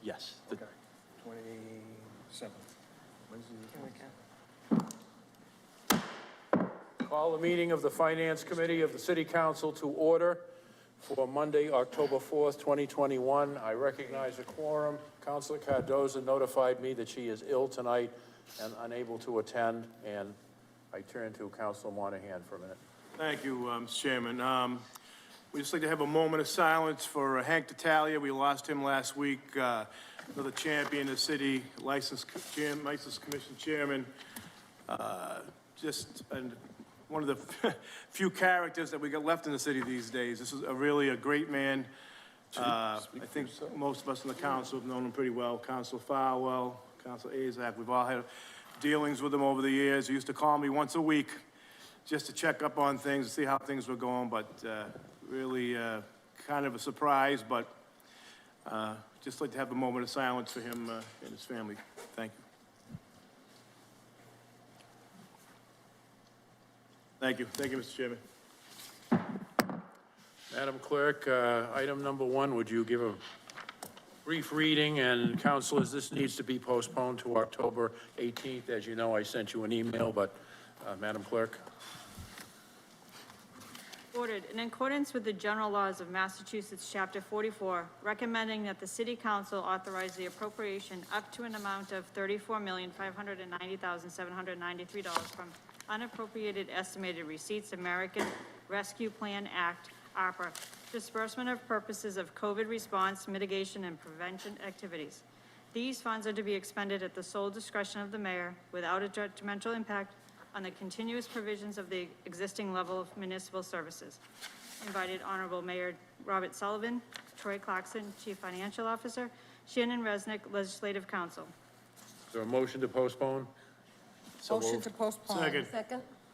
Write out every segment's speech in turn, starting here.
Yes. Okay, 27th. Wednesday the 27th. Call the meeting of the Finance Committee of the City Council to order for Monday, October 4th, 2021. I recognize a quorum. Councilor Cardoza notified me that she is ill tonight and unable to attend, and I turn to Councilor Monahan for a minute. Thank you, Mr. Chairman. We'd just like to have a moment of silence for Hank D'Italia. We lost him last week, another champion of the city, License Commission Chairman. One of the few characters that we got left in the city these days. This is really a great man. I think most of us in the council have known him pretty well. Councilor Farwell, Councilor Azak, we've all had dealings with him over the years. He used to call me once a week just to check up on things, see how things were going, but really kind of a surprise, but just like to have a moment of silence for him and his family. Thank you. Thank you. Thank you, Mr. Chairman. Madam Clerk, item number 1, would you give a brief reading? And councilors, this needs to be postponed to October 18th. As you know, I sent you an email, but Madam Clerk. Ordered in accordance with the general laws of Massachusetts, Chapter 44, recommending that the City Council authorize the appropriation up to an amount of $34,590,793 from unappropriated estimated receipts, American Rescue Plan Act, ARPA, disbursement of purposes of COVID response, mitigation, and prevention activities. These funds are to be expended at the sole discretion of the mayor without a detrimental impact on the continuous provisions of the existing level of municipal services. Invited Honorable Mayor Robert Sullivan, Troy Clarkson, Chief Financial Officer, Shannon Resnick, Legislative Counsel. Is there a motion to postpone? So motion to postpone. Second.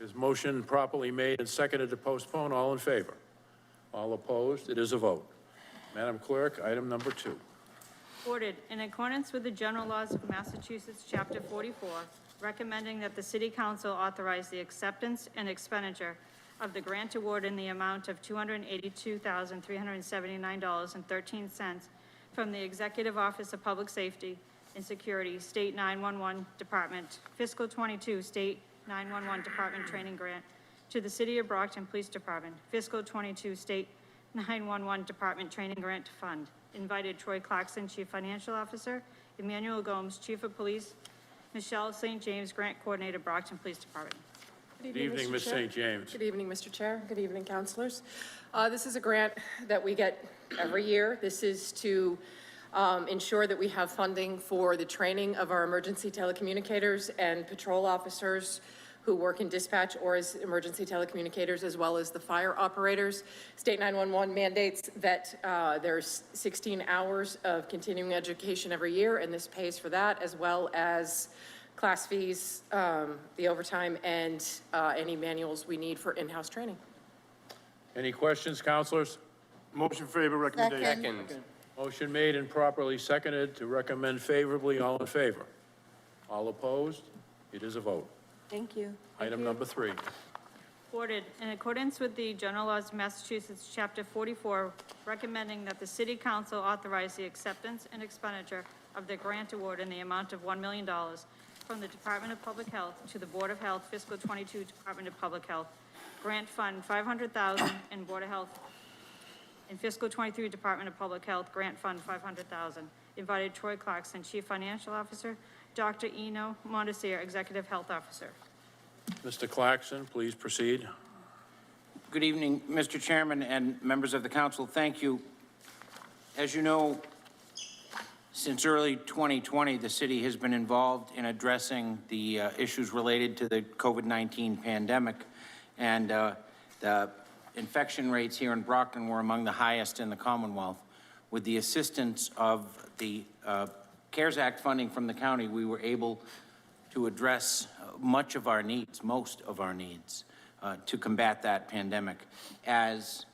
Is motion properly made and seconded to postpone? All in favor? All opposed? It is a vote. Madam Clerk, item number 2. Ordered in accordance with the general laws of Massachusetts, Chapter 44, recommending that the City Council authorize the acceptance and expenditure of the grant award in the amount of $282,379.13 from the Executive Office of Public Safety and Security, State 911 Department, Fiscal 22 State 911 Department Training Grant to the City of Brockton Police Department, Fiscal 22 State 911 Department Training Grant Fund. Invited Troy Clarkson, Chief Financial Officer, Emmanuel Gomes, Chief of Police, Michelle St. James, Grant Coordinator, Brockton Police Department. Good evening, Ms. St. James. Good evening, Mr. Chair. Good evening, councilors. This is a grant that we get every year. This is to ensure that we have funding for the training of our emergency telecommunicators and patrol officers who work in dispatch or as emergency telecommunicators, as well as the fire operators. State 911 mandates that there's 16 hours of continuing education every year, and this pays for that, as well as class fees, the overtime, and any manuals we need for in-house training. Any questions, councilors? Motion favor recommendation. Second. Motion made and properly seconded to recommend favorably. All in favor? All opposed? It is a vote. Thank you. Item number 3. Ordered in accordance with the general laws of Massachusetts, Chapter 44, recommending that the City Council authorize the acceptance and expenditure of the grant award in the amount of $1 million from the Department of Public Health to the Board of Health, Fiscal 22 Department of Public Health, Grant Fund $500,000, and Board of Health in Fiscal 23 Department of Public Health, Grant Fund $500,000. Invited Troy Clarkson, Chief Financial Officer, Dr. Eno Montesir, Executive Health Officer. Mr. Clarkson, please proceed. Good evening, Mr. Chairman and members of the council. Thank you. As you know, since early 2020, the city has been involved in addressing the issues related to the COVID-19 pandemic, and the infection rates here in Brockton were among the highest in the Commonwealth. With the assistance of the CARES Act funding from the county, we were able to address most of our needs to combat that pandemic. As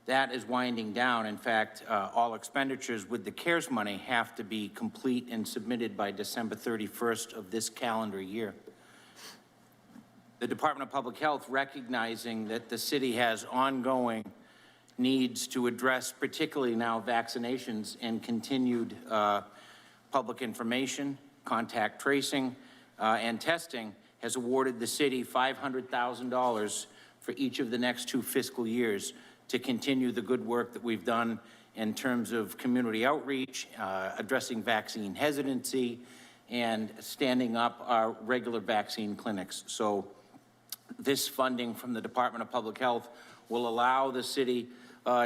that is winding down, in fact, all expenditures with the CARES money have to be complete and submitted by December 31st of this calendar year. The Department of Public Health, recognizing that the city has ongoing needs to address, particularly now vaccinations and continued Public Information, Contact Tracing, and Testing has awarded the city $500,000 for each of the next 2 fiscal years to continue the good work that we've done in terms of community outreach, addressing vaccine hesitancy, and standing up our regular vaccine clinics. So this funding from the Department of Public Health will allow the city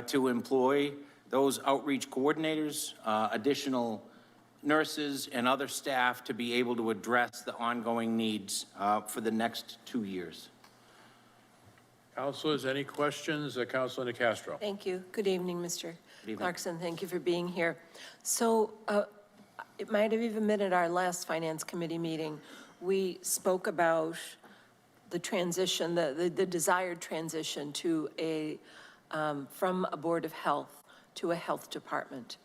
to employ those outreach coordinators, additional nurses, and other staff to be able to address the ongoing needs for the next 2 years. Councilors, any questions? Councilor Castro. Thank you. Good evening, Mr. evening. Clarkson. Thank you for being here. So it might have even been at our last Finance Committee meeting, we spoke about the transition, the desired transition to from a Board of Health to a health department.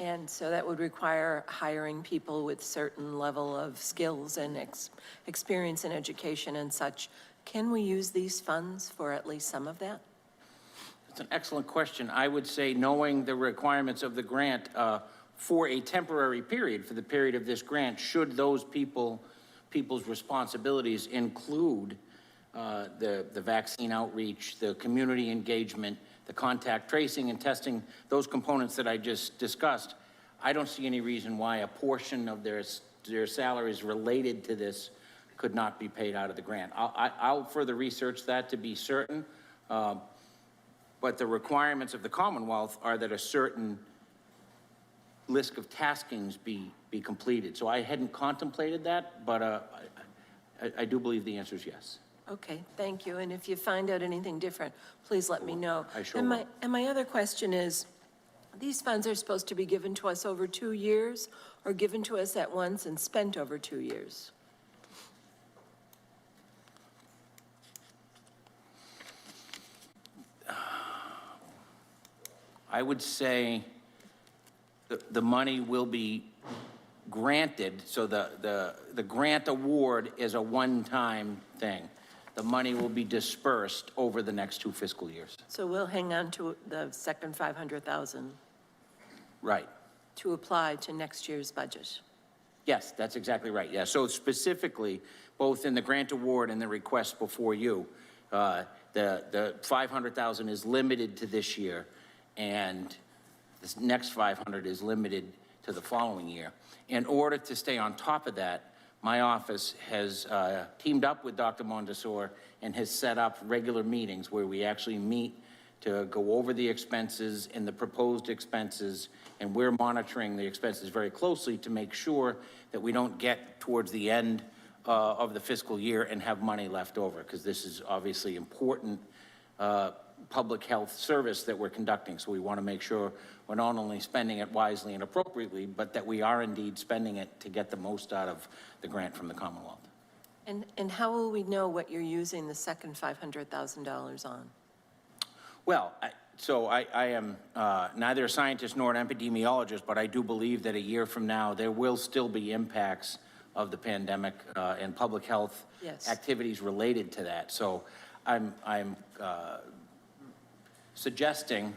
And so that would require hiring people with certain level of skills and experience in education and such. Can we use these funds for at least some of that? That's an excellent question. I would say, knowing the requirements of the grant, for a temporary period, for the period of this grant, should those people's responsibilities include the vaccine outreach, the community engagement, the contact tracing and testing, those components that I just discussed, I don't see any reason why a portion of their salaries related to this could not be paid out of the grant. I'll further research that to be certain, but the requirements of the Commonwealth are that a certain list of taskings be completed. So I hadn't contemplated that, but I do believe the answer is yes. Okay, thank you. And if you find out anything different, please let me know. I sure and will. My other question is, these funds are supposed to be given to us over 2 years or given to us at once and spent over 2 years? I would say the money will be granted, so the grant award is a one-time thing. The money will be dispersed over the next 2 fiscal years. So we'll hang on to the second 500,000 Right. to apply to next year's budget. Yes, that's exactly right. Yeah, so specifically, both in the grant award and the request before you, the 500,000 is limited to this year, and this next 500 is limited to the following year. In order to stay on top of that, my office has teamed up with Dr. Mondesor and has set up regular meetings where we actually meet to go over the expenses and the proposed expenses, and we're monitoring the expenses very closely to make sure that we don't get towards the end of the fiscal year and have money left over, because this is obviously important public health service that we're conducting. So we want to make sure we're not only spending it wisely and appropriately, but that we are indeed spending it to get the most out of the grant from the Commonwealth. And how will we know what you're using the second $500,000 on? Well, I am neither a scientist nor an epidemiologist, but I do believe that a year from now, there will still be impacts of the pandemic and public health activities related to that. So I'm suggesting,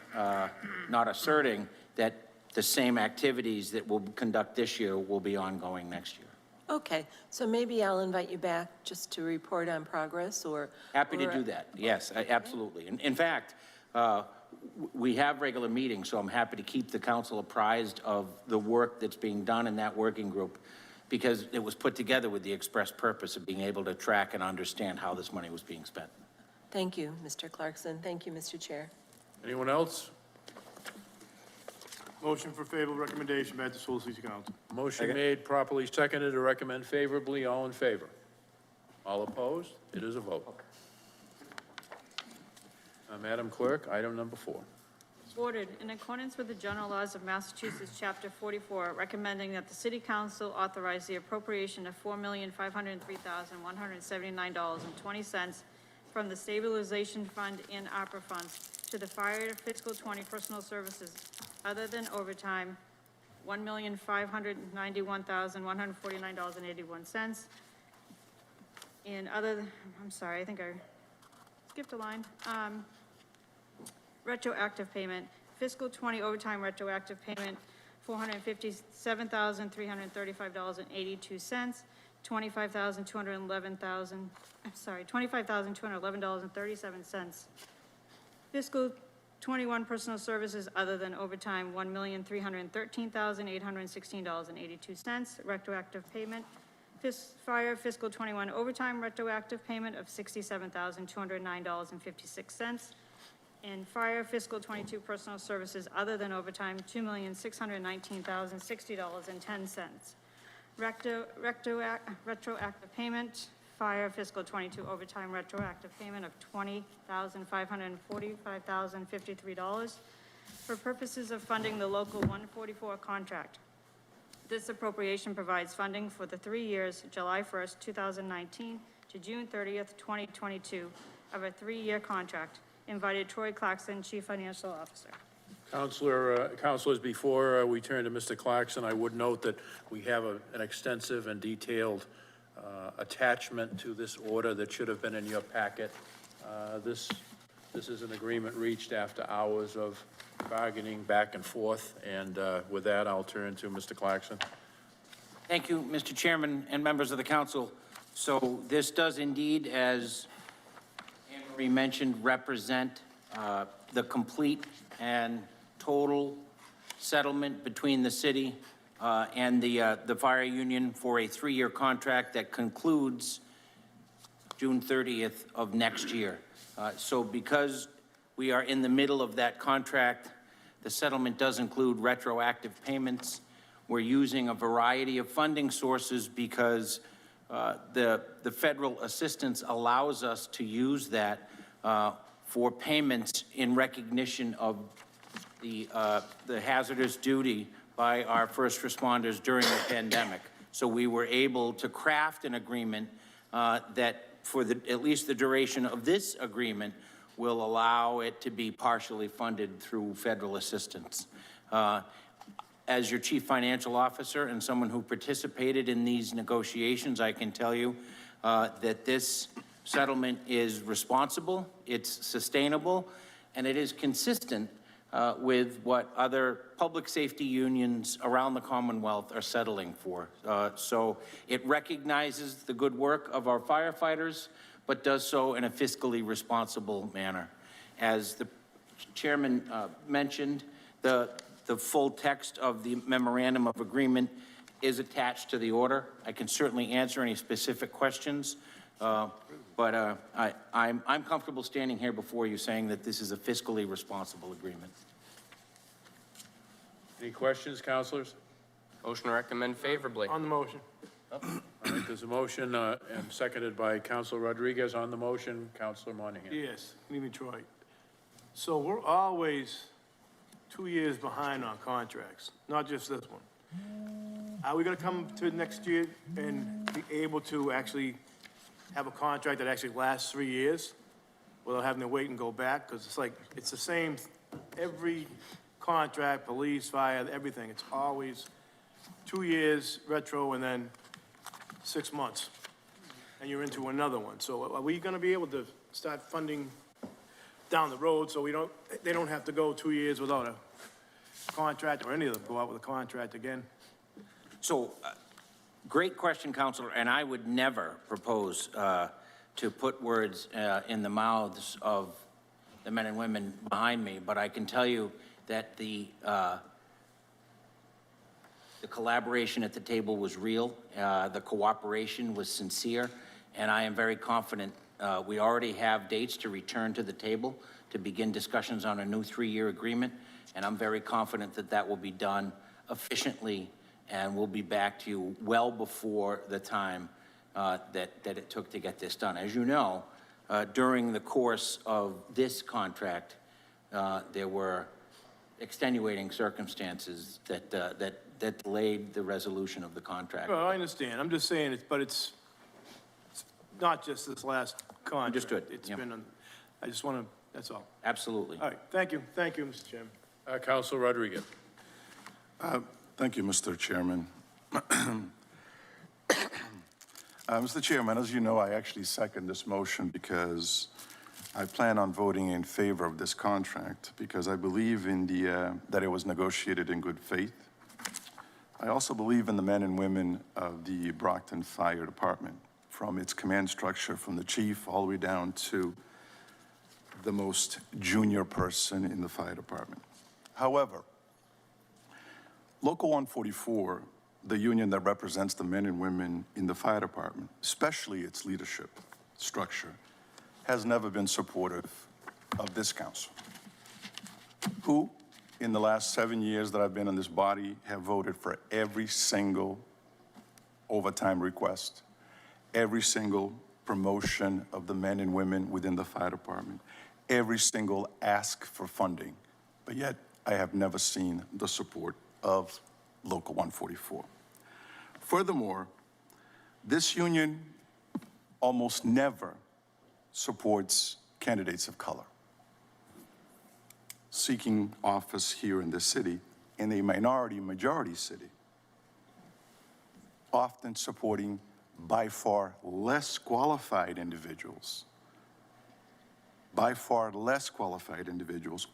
not asserting, that the same activities that we'll conduct this year will be ongoing next year. Okay, so maybe I'll invite you back just to report on progress or... Happy to do that, yes, absolutely. In fact, we have regular meetings, so I'm happy to keep the council apprised of the work that's being done in that working group, because it was put together with the express purpose of being able to track and understand how this money was being spent. Thank you, Mr. Clarkson. Thank you, Mr. Chair. Anyone else? Motion for favorable recommendation back to Seoul City Council. Motion made, properly seconded to recommend favorably. All in favor? All opposed? It is a vote. Madam Clerk, item number 4. Ordered in accordance with the general laws of Massachusetts, Chapter 44, recommending that the City Council authorize the appropriation of $4,503,179.20 from the Stabilization Fund and ARPA funds to the Fire Fiscal 20 Personal Services other than overtime, $1,591,149.81. And other, I'm sorry, I think I skipped a line. Retroactive payment, fiscal 20 overtime retroactive payment $457,335.82, $25,211.37. Fiscal 21 personal services other than overtime, $1,313,816.82, retroactive payment. Fire fiscal 21 overtime retroactive payment of $67,209.56. And fire fiscal 22 personal services other than overtime, $2,619,060.10. Retroactive payment, fire fiscal 22 overtime retroactive payment of $20,545,053 for purposes of funding the local 144 contract. This appropriation provides funding for the 3 years, July 1st, 2019 to June 30th, 2022, of a 3-year contract. Invited Troy Clarkson, Chief Financial Officer. Councilors, before we turn to Mr. Clarkson, I would note that we have an extensive and detailed attachment to this order that should have been in your packet. This is an agreement reached after hours of bargaining back and forth, and with that, I'll turn to Mr. Clarkson. Thank you, Mr. Chairman and members of the council. So this does indeed, as Anne Marie mentioned, represent the complete and total settlement between the city and the fire union for a 3-year contract that concludes June 30th of next year. So because we are in the middle of that contract, the settlement does include retroactive payments. We're using a variety of funding sources because the federal assistance allows us to use that for payments in recognition of the hazardous duty by our first responders during the pandemic. So we were able to craft an agreement that for at least the duration of this agreement will allow it to be partially funded through federal assistance. As your chief financial officer and someone who participated in these negotiations, I can tell you that this settlement is responsible, it's sustainable, and it is consistent with what other public safety unions around the Commonwealth are settling for. So it recognizes the good work of our firefighters, but does so in a fiscally responsible manner. As the chairman mentioned, the full text of the memorandum of agreement is attached to the order. I can certainly answer any specific questions, but I'm comfortable standing here before you saying that this is a fiscally responsible agreement. Any questions, councilors? Motion to recommend favorably. On the motion. All right, there's a motion and seconded by Councilor Rodriguez. On the motion, Councilor Monahan. Yes, good evening, Troy. So we're always 2 years behind on contracts, not just this one. Are we gonna come to next year and be able to actually have a contract that actually lasts 3 years without having to wait and go back? Because it's like, it's the same, every contract, police, fire, everything, it's always 2 years retro and then 6 months, and you're into another one. So are we gonna be able to start funding down the road so they don't have to go 2 years without a contract, or any of them go out with a contract again? So, great question, Councilor, and I would never propose to put words in the mouths of the men and women behind me, but I can tell you that the collaboration at the table was real, the cooperation was sincere, and I am very confident we already have dates to return to the table to begin discussions on a new 3-year agreement, and I'm very confident that that will be done efficiently, and we'll be back to you well before the time that it took to get this done. As you know, during the course of this contract, there were extenuating circumstances that delayed the resolution of the contract. Well, I understand, I'm just saying, it's not just this last contract. Understood, It's yeah. been, I just wanna, that's all. Absolutely. All right, thank you, Mr. Chairman. Councilor Rodriguez. Thank you, Mr. Chairman. Mr. Chairman, as you know, I actually second this motion because I plan on voting in favor of this contract because I believe in that it was negotiated in good faith. I also believe in the men and women of the Brockton Fire Department, from its command structure, from the chief all the way down to the most junior person in the fire department. However, Local 144, the union that represents the men and women in the fire department, especially its leadership structure, has never been supportive of this council, who, in the last 7 years that I've been in this body, have voted for every single overtime request, every single promotion of the men and women within the fire department, every single ask for funding, but yet I have never seen the support of Local 144. Furthermore, this union almost never supports candidates of color seeking office here in this city, in a majority city, often supporting by far less qualified individuals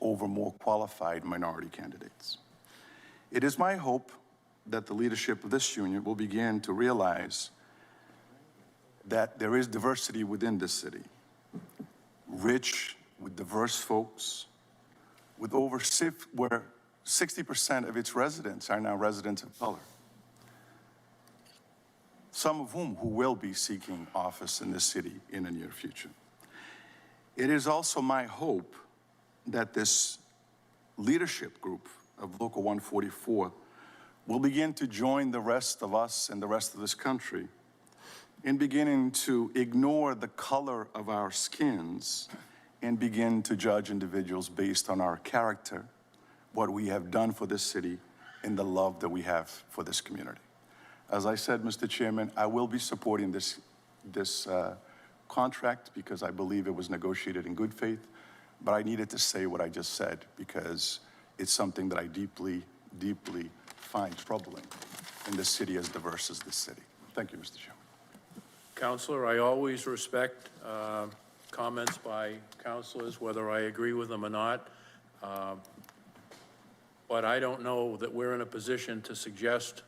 over more qualified minority candidates. It is my hope that the leadership of this union will begin to realize that there is diversity within this city, rich with diverse folks, with where 60% of its residents are now residents of color, some of whom who will be seeking office in this city in the near future. It is also my hope that this leadership group of Local 144 will begin to join the rest of us and the rest of this country in beginning to ignore the color of our skins and begin to judge individuals based on our character, what we have done for this city, and the love that we have for this community. As I said, Mr. Chairman, I will be supporting this contract because I believe it was negotiated in good faith, but I needed to say what I just said because it's something that I deeply, deeply find troubling in this city as diverse as this city. Thank you, Mr. Chairman. Counselor, I always respect comments by counselors, whether I agree with them or not. But I don't know that we're in a position to suggest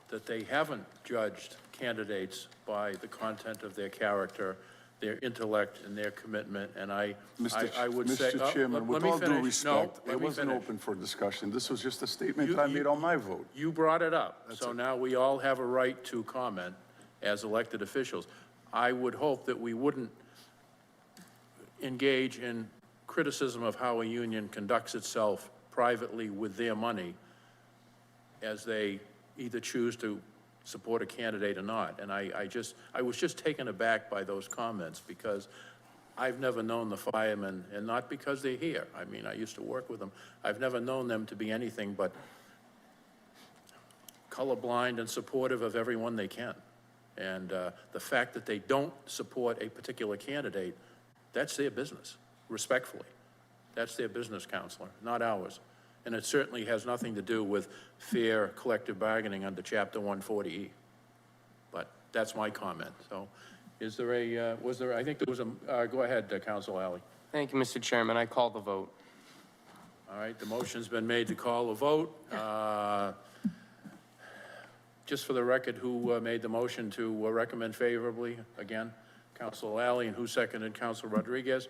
that they haven't judged candidates by the content of their character, their intellect, and their commitment. And I would say... Mr. Chairman, with all due respect, let it me wasn't finish. open for discussion. This was just a statement that I made on my vote. You brought it up, so now we all have a right to comment as elected officials. I would hope that we wouldn't engage in criticism of how a union conducts itself privately with their money as they either choose to support a candidate or not. And I was just taken aback by those comments because I've never known the firemen, and not because they're here. I mean, I used to work with them. I've never known them to be anything but colorblind and supportive of everyone they can. And the fact that they don't support a particular candidate, that's their business, respectfully. That's their business, Counselor, not ours. And it certainly has nothing to do with fair collective bargaining under Chapter 140E. But that's my comment. So is there a, I think there was a, go ahead, Counsel Alley. Thank you, Mr. Chairman. I call the vote. All right, the motion's been made to call a vote. Just for the record, who made the motion to recommend favorably? Again, Counsel Alley, and who seconded? Counsel Rodriguez.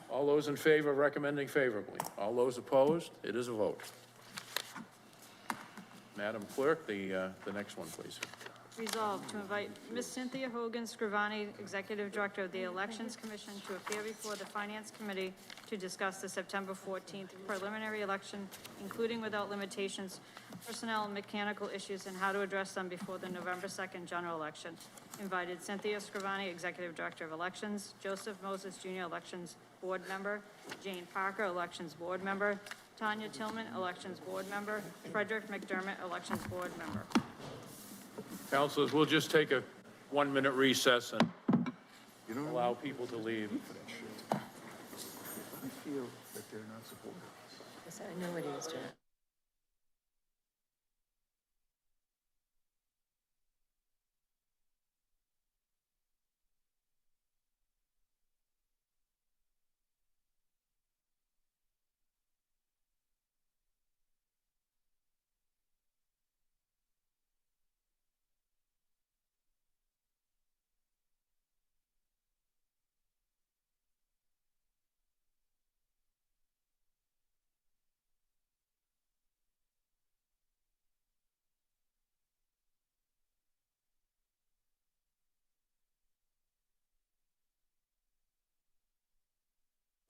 All those in favor of recommending favorably? All those opposed? It is a vote. Madam Clerk, the next one, please. Resolved to invite Ms. Cynthia Hogan Scrivani, Executive Director of the Elections Commission, to appear before the Finance Committee to discuss the September 14th preliminary election, including without limitations, personnel and mechanical issues, and how to address them before the November 2nd general election. Invited Cynthia Scrivani, Executive Director of Elections, Joseph Moses Jr., Elections Board Member, Jane Parker, Elections Board Member, Tanya Tillman, Elections Board Member, Frederick McDermott, Elections Board Member. Councilors, we'll just take a 1-minute recess and allow people to leave. I feel that they're not supportive. I know what he was doing.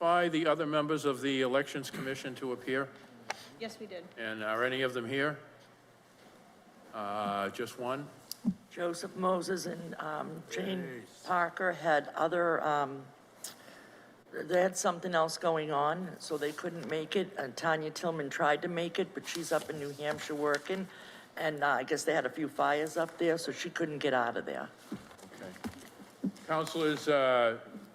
By the other members of the Elections Commission to appear? Yes, we did. And are any of them here? Just one? Joseph Moses and Jane Parker had other, they had something else going on, so they couldn't make it. And Tanya Tillman tried to make it, but she's up in New Hampshire working. And I guess they had a few fires up there, so she couldn't get out of there. Okay. Councilors,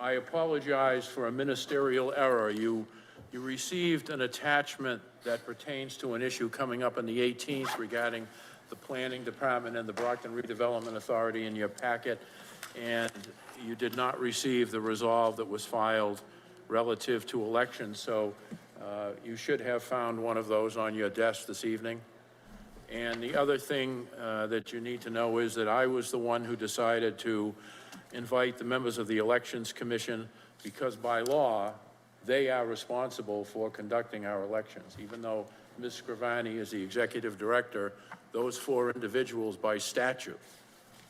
I apologize for a ministerial error. You received an attachment that pertains to an issue coming up on the 18th regarding the Planning Department and the Brockton Redevelopment Authority in your packet, and you did not receive the resolve that was filed relative to elections, so you should have found one of those on your desk this evening. And the other thing that you need to know is that I was the one who decided to invite the members of the Elections Commission because by law, they are responsible for conducting our elections. Even though Ms. Scrivani is the executive director, those four individuals by statute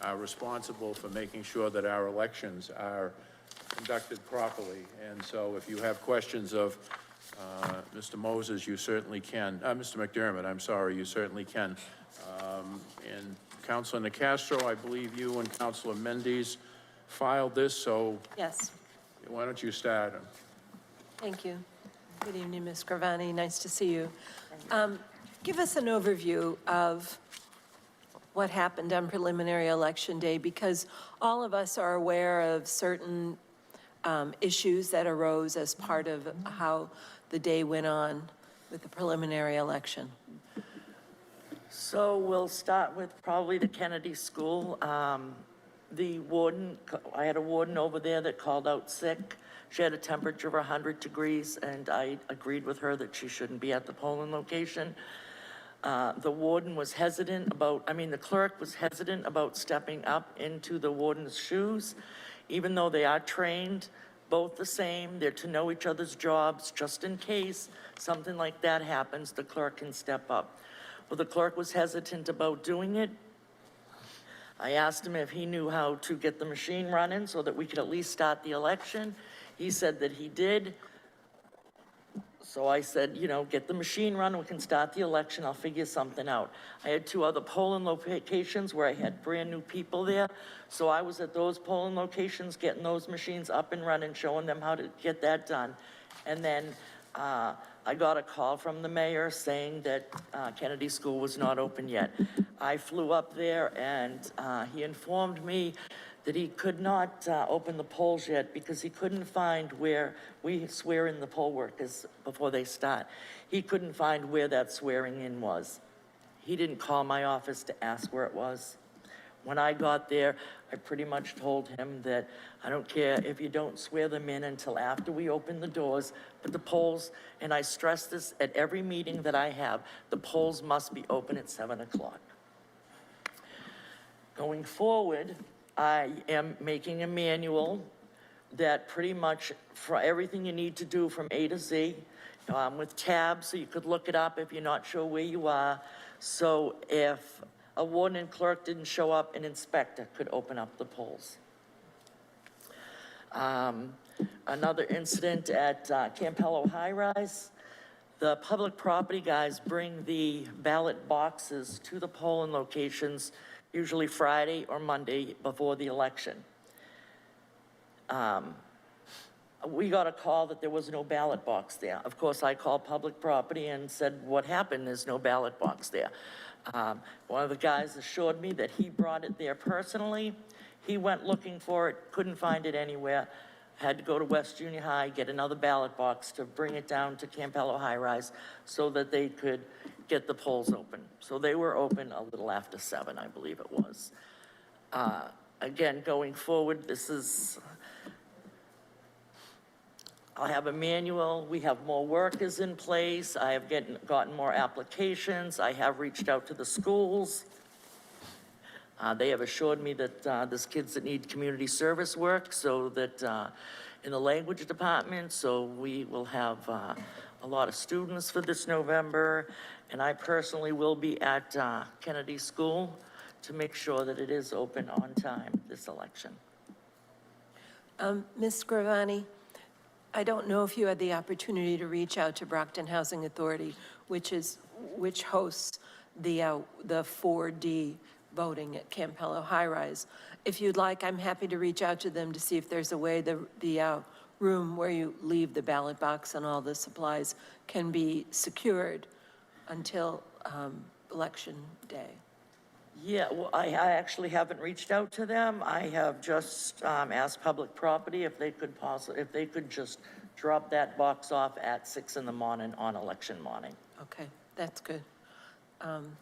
are responsible for making sure that our elections are conducted properly. And so if you have questions of Mr. Moses, you certainly can. Mr. McDermott, I'm sorry, you certainly can. And Councilor Nicastro, I believe you and Councilor Mendes filed this, so Yes, why don't you start? thank you. Good evening, Ms. Gravani, nice to see you. Give us an overview of what happened on preliminary election day, because all of us are aware of certain issues that arose as part of how the day went on with the preliminary election. So we'll start with probably the Kennedy School. The warden, I had a warden over there that called out sick. She had a temperature of 100 degrees, and I agreed with her that she shouldn't be at the polling location. The warden was hesitant about, the clerk was hesitant about stepping up into the warden's shoes, even though they are trained, both the same, they're to know each other's jobs, just in case something like that happens, the clerk can step up. Well, the clerk was hesitant about doing it. I asked him if he knew how to get the machine running so that we could at least start the election. He said that he did. So I said, get the machine running, we can start the election, I'll figure something out. I had two other polling locations where I had brand new people there. So I was at those polling locations, getting those machines up and running, showing them how to get that done. And then I got a call from the mayor saying that Kennedy School was not open yet. I flew up there and he informed me that he could not open the polls yet because he couldn't find where we swear in the poll workers before they start. He couldn't find where that swearing in was. He didn't call my office to ask where it was. When I got there, I pretty much told him that I don't care if you don't swear them in until after we open the doors, but the polls, and I stress this at every meeting that I have, the polls must be open at 7 o'clock. Going forward, I am making a manual that pretty much for everything you need to do from A to Z, with tabs so you could look it up if you're not sure where you are. So if a warden and clerk didn't show up, an inspector could open up the polls. Another incident at Campello High Rise, the public property guys bring the ballot boxes to the polling locations usually Friday or Monday before the election. We got a call that there was no ballot box there. Of course, I called public property and said, what happened? There's no ballot box there. One of the guys assured me that he brought it there personally. He went looking for it, couldn't find it anywhere. Had to go to West Junior High, get another ballot box to bring it down to Campello High Rise so that they could get the polls open. So they were open a little after 7, I believe it was. Again, going forward, I'll have a manual. We have more workers in place. I have gotten more applications. I have reached out to the schools. They have assured me that there's kids that need community service work, so that in the language department, so we will have a lot of students for this November, and I personally will be at Kennedy School to make sure that it is open on time this election. Ms. Gravani, I don't know if you had the opportunity to reach out to Brockton Housing Authority, which hosts the 4D voting at Campello High Rise. If you'd like, I'm happy to reach out to them to see if there's a way the room where you leave the ballot box and all the supplies can be secured until election day. Yeah, well, I actually haven't reached out to them. I have just asked Public Property if they could just drop that box off at 6 in the morning on election morning. Okay, that's good.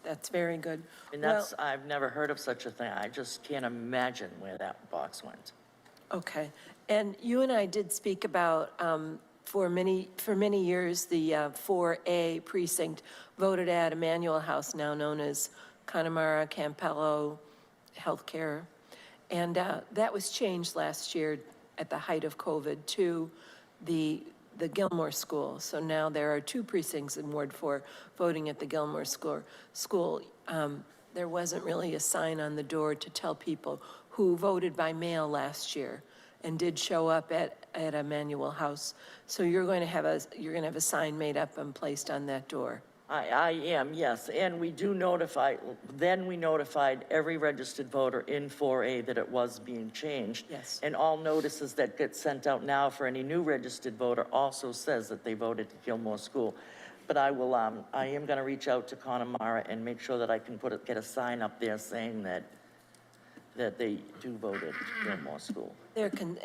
That's very good. And that's, I've never heard of such a thing. I just can't imagine where that box went. Okay, and you and I did speak about, for many years, the 4A precinct voted at Emmanuel House, now known as Connemara Campello Healthcare. And that was changed last year at the height of COVID to the Gilmore School. So now there are 2 precincts in Ward 4 voting at the Gilmore School. There wasn't really a sign on the door to tell people who voted by mail last year and did show up at Emmanuel House. So you're going to have a sign made up and placed on that door. I am, yes, and we notified every registered voter in 4A that it was being changed. Yes. And all notices that get sent out now for any new registered voter also says that they voted at Gilmore School. But I am gonna reach out to Connemara and make sure that I can get a sign up there saying that they do vote at Gilmore School.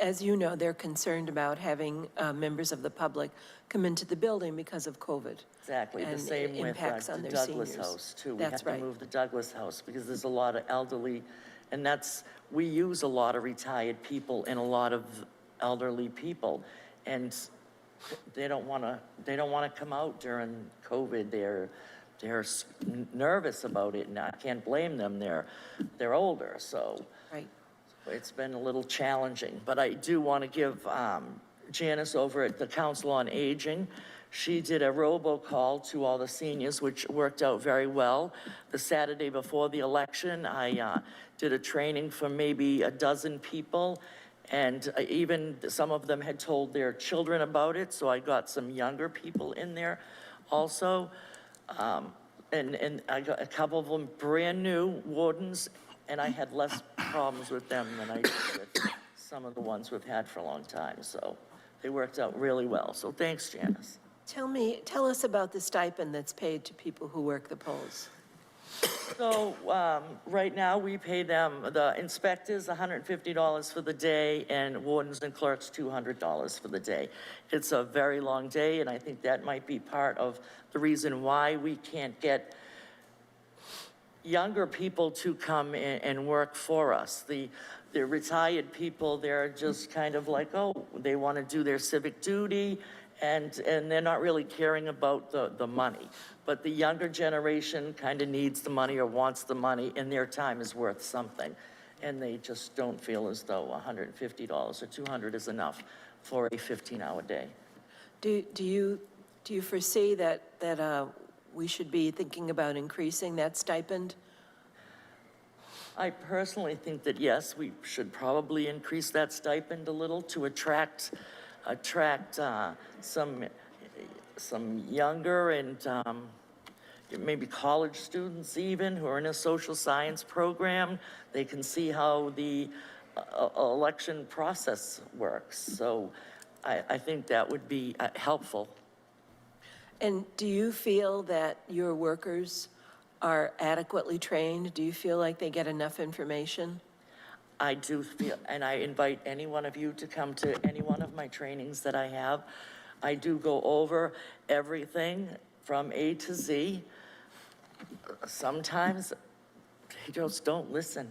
As you know, they're concerned about having members of the public come into the building because of COVID. Exactly, the And same with impacts on the their Douglas seniors. House, too. That's We right. had to move the Douglas House because there's a lot of elderly, and we use a lot of retired people and a lot of elderly people. And they don't want to come out during COVID. They're nervous about it, and I can't blame them. They're older, so. Right. It's been a little challenging, but I do want to give Janice over at the Council on Aging. She did a robocall to all the seniors, which worked out very well. The Saturday before the election, I did a training for maybe a dozen people, and even some of them had told their children about it, so I got some younger people in there also. And I got a couple of them brand new wardens, and I had less problems with them than I did with some of the ones we've had for a long time. So they worked out really well. So thanks, Janice. Tell us about the stipend that's paid to people who work the polls. So right now, we pay them, the inspectors, $150 for the day, and wardens and clerks, $200 for the day. It's a very long day, and I think that might be part of the reason why we can't get younger people to come in and work for us. The retired people, they're just kind of like, oh, they want to do their civic duty, and they're not really caring about the money. But the younger generation kind of needs the money or wants the money, and their time is worth something. And they just don't feel as though $150 or $200 is enough for a 15-hour day. Do you foresee that we should be thinking about increasing that stipend? I personally think that, yes, we should probably increase that stipend a little to attract some younger and maybe college students even who are in a social science program. They can see how the election process works. So I think that would be helpful. And do you feel that your workers are adequately trained? Do you feel like they get enough information? I do feel, and I invite any one of you to come to any one of my trainings that I have. I do go over everything from A to Z. Sometimes they just don't listen.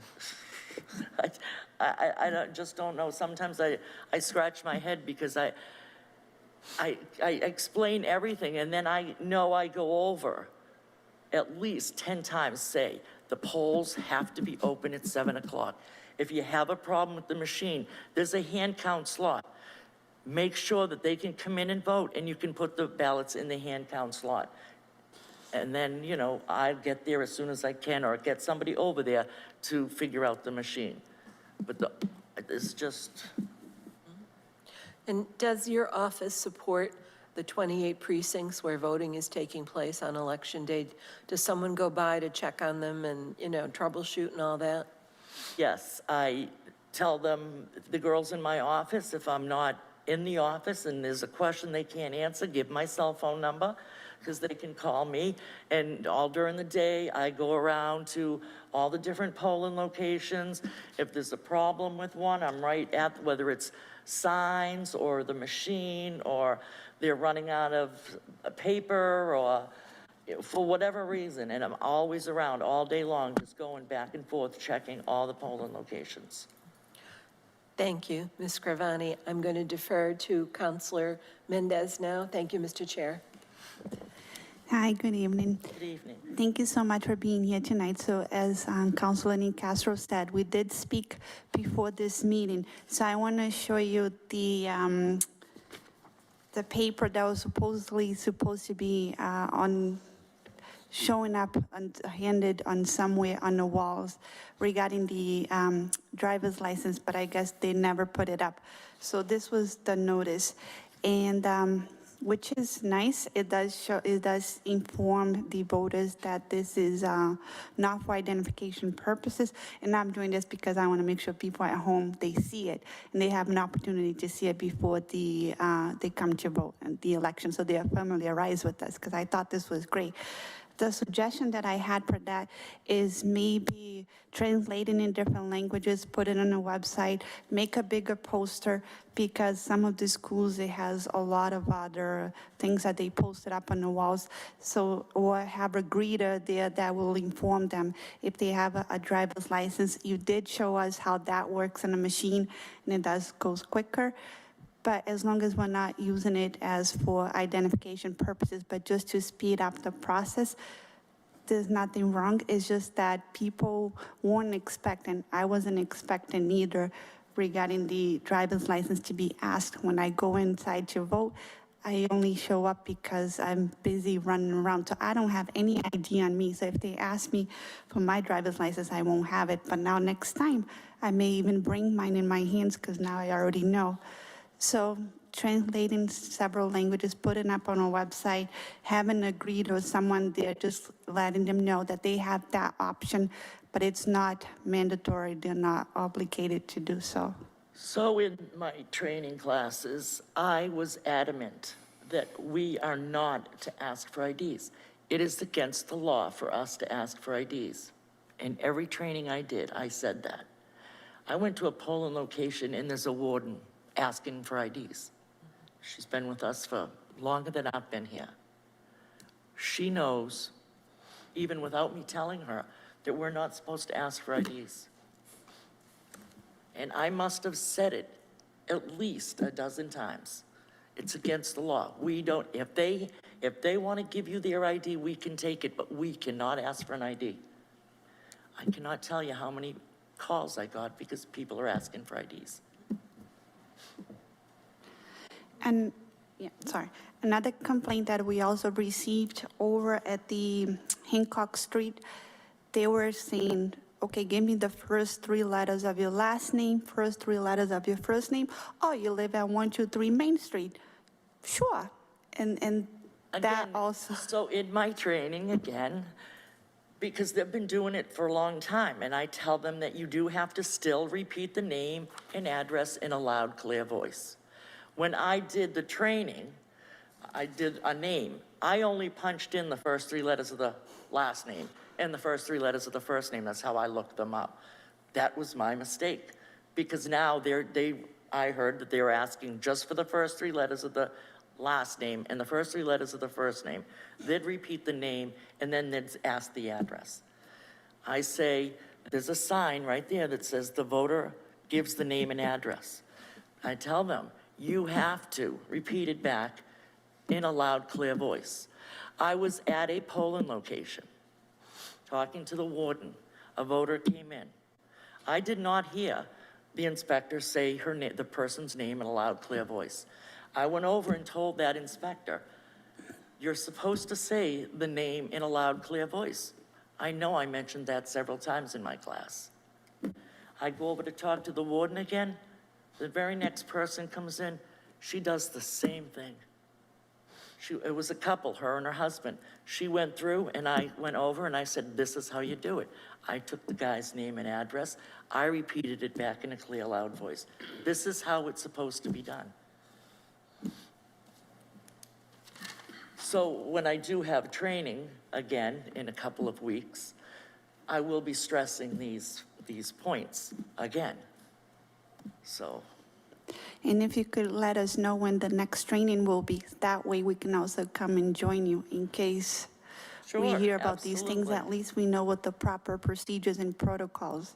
I just don't know. Sometimes I scratch my head because I explain everything, and then I know I go over at least 10 times, say, the polls have to be open at 7 o'clock. If you have a problem with the machine, there's a hand count slot. Make sure that they can come in and vote, and you can put the ballots in the hand count slot. And then, you know, I'll get there as soon as I can, or get somebody over there to figure out the machine. But it's just... And does your office support the 28 precincts where voting is taking place on election day? Does someone go by to check on them and, troubleshoot and all that? Yes, I tell them, the girls in my office, if I'm not in the office and there's a question they can't answer, give my cell phone number, because they can call me. And all during the day, I go around to all the different polling locations. If there's a problem with one, I'm right at, whether it's signs or the machine, or they're running out of paper, or for whatever reason, and I'm always around all day long, just going back and forth, checking all the polling locations. Thank you, Ms. Scrivani. I'm going to defer to Counselor Mendez now. Thank you, Mr. Chair. Hi, good evening. Good evening. Thank you so much for being here tonight. So as Councilor Castro said, we did speak before this meeting. So I want to show you the paper that was supposed to be showing up and handed on somewhere on the walls regarding the driver's license, but I guess they never put it up. So this was the notice, and which is nice. It does inform the voters that this is not for identification purposes, and I'm doing this because I want to make sure people at home, they see it, and they have an opportunity to see it before they come to vote in the election, so they are familiarized with this, because I thought this was great. The suggestion that I had for that is maybe translating in different languages, put it on a website, make a bigger poster, because some of the schools, it has a lot of other things that they posted up on the walls. So, or have a greeter there that will inform them if they have a driver's license. You did show us how that works on a machine, and it goes quicker. But as long as we're not using it as for identification purposes, but just to speed up the process, there's nothing wrong. It's just that people weren't expecting, I wasn't expecting either, regarding the driver's license to be asked. When I go inside to vote, I only show up because I'm busy running around. So I don't have any ID on me. So if they ask me for my driver's license, I won't have it. But now next time, I may even bring mine in my hands, because now I already know. So translating several languages, putting up on a website, having a greeter or someone there, just letting them know that they have that option, but it's not mandatory. They're not obligated to do so. So in my training classes, I was adamant that we are not to ask for IDs. It is against the law for us to ask for IDs. In every training I did, I said that. I went to a polling location and there's a warden asking for IDs. She's been with us for longer than I've been here. She knows, even without me telling her, that we're not supposed to ask for IDs. And I must have said it at least a dozen times. It's against the law. We don't, if they want to give you their ID, we can take it, but we cannot ask for an ID. I cannot tell you how many calls I got because people are asking for IDs. And, yeah, sorry. Another complaint that we also received over at the Hancock Street, they were saying, okay, give me the first 3 letters of your last name, first 3 letters of your first name. Oh, you live at 123 Main Street. Sure. And that Again, also. So in my training, again, because they've been doing it for a long time, and I tell them that you do have to still repeat the name and address in a loud, clear voice. When I did the training, I did a name. I only punched in the first 3 letters of the last name and the first 3 letters of the first name. That's how I looked them up. That was my mistake, because now I heard that they were asking just for the first 3 letters of the last name and the first 3 letters of the first name. They'd repeat the name, and then they'd ask the address. I say, there's a sign right there that says the voter gives the name and address. I tell them, you have to repeat it back in a loud, clear voice. I was at a polling location talking to the warden. A voter came in. I did not hear the inspector say the person's name in a loud, clear voice. I went over and told that inspector, you're supposed to say the name in a loud, clear voice. I know I mentioned that several times in my class. I go over to talk to the warden again. The very next person comes in, She does the same thing. It was a couple, her and her husband. She went through and I went over and I said, this is how you do it. I took the guy's name and address. I repeated it back in a clear, loud voice. This is how it's supposed to be done. So when I do have training, again, in a couple of weeks, I will be stressing these points again. So. And if you could let us know when the next training will be, that way we can also come and join you in case we Sure, hear about these things. absolutely. At least we know what the proper procedures and protocols.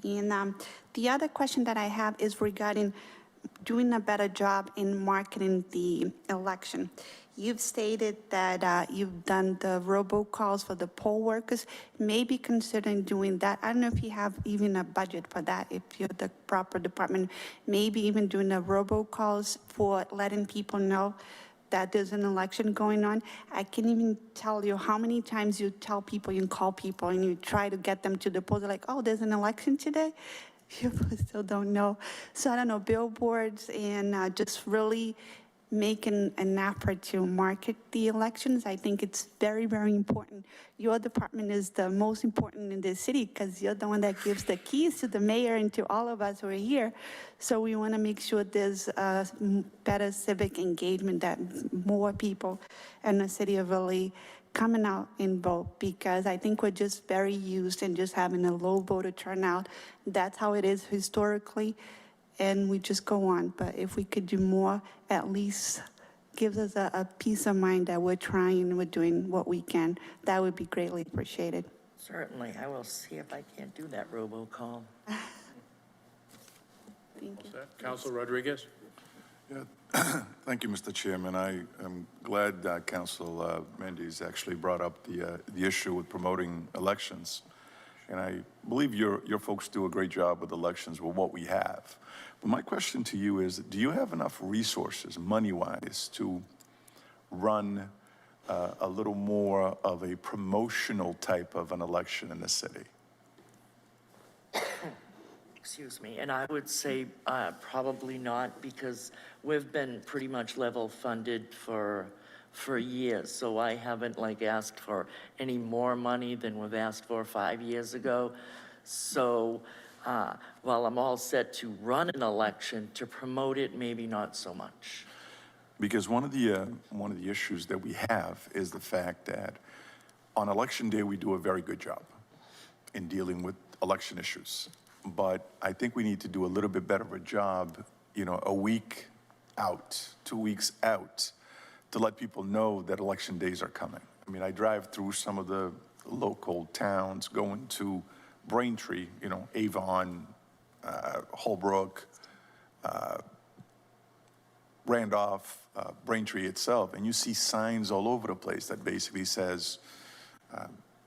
And the other question that I have is regarding doing a better job in marketing the election. You've stated that you've done the robocalls for the poll workers. Maybe considering doing that. I don't know if you have even a budget for that, if you're the proper department. Maybe even doing the robocalls for letting people know that there's an election going on. I can't even tell you how many times you tell people, you call people, and you try to get them to the polls. They're like, oh, there's an election today? People still don't know. So I don't know, billboards and just really making an effort to market the elections. I think it's very, very important. Your department is the most important in the city because you're the one that gives the keys to the mayor and to all of us who are here. So we want to make sure there's better civic engagement, that more people in the city of LA coming out and vote, because I think we're just very used in just having a low voter turnout. That's how it is historically. And we just go on. But if we could do more, at least gives us a peace of mind that we're trying, we're doing what we can. That would be greatly appreciated. Certainly, I will see if I can't do that robocall. Thank you. Councilor Rodriguez? Thank you, Mr. Chairman. I am glad that Council Mendes actually brought up the issue with promoting elections. And I believe your folks do a great job with elections with what we have. But my question to you is, do you have enough resources, money-wise, to run a little more of a promotional type of an election in the city? Excuse me, and I would say probably not, because we've been pretty much level funded for years, so I haven't asked for any more money than we've asked for 5 years ago. So while I'm all set to run an election, to promote it, maybe not so much. Because one of the issues that we have is the fact that on election day we do a very good job in dealing with election issues. But I think we need to do a little bit better of a job, a week out, 2 weeks out, to let people know that election days are coming. I mean, I drive through some of the local towns going to Braintree, Avon, Holbrook, Randolph, Braintree itself, and you see signs all over the place that basically says,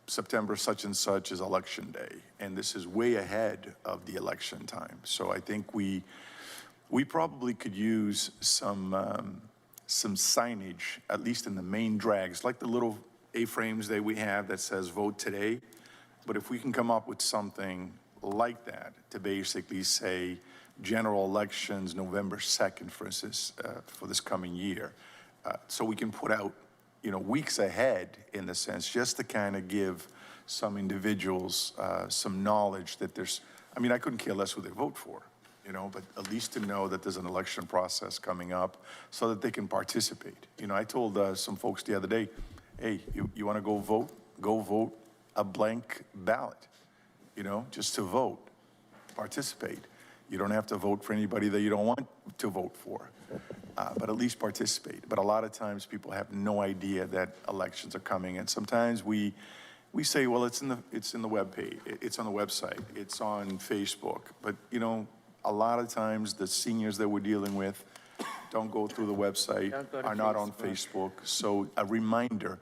September such and such is election day, and this is way ahead of the election time. So I think we probably could use some signage, at least in the main drags, like the little A-frames that we have that says vote today. But if we can come up with something like that to basically say general elections November 2nd, for instance, for this coming year, so we can put out weeks ahead, in the sense, just to kind of give some individuals some knowledge that there's, I couldn't care less who they vote for, but at least to know that there's an election process coming up so that they can participate. I told some folks the other day, hey, you want to go vote? Go vote a blank ballot, just to vote, participate. You don't have to vote for anybody that you don't want to vote for. But at least participate. But a lot of times people have no idea that elections are coming, and sometimes we say, well, it's in the web page, it's on the website, it's on Facebook. But a lot of times the seniors that we're dealing with don't go through the website, are not on Facebook. So a reminder.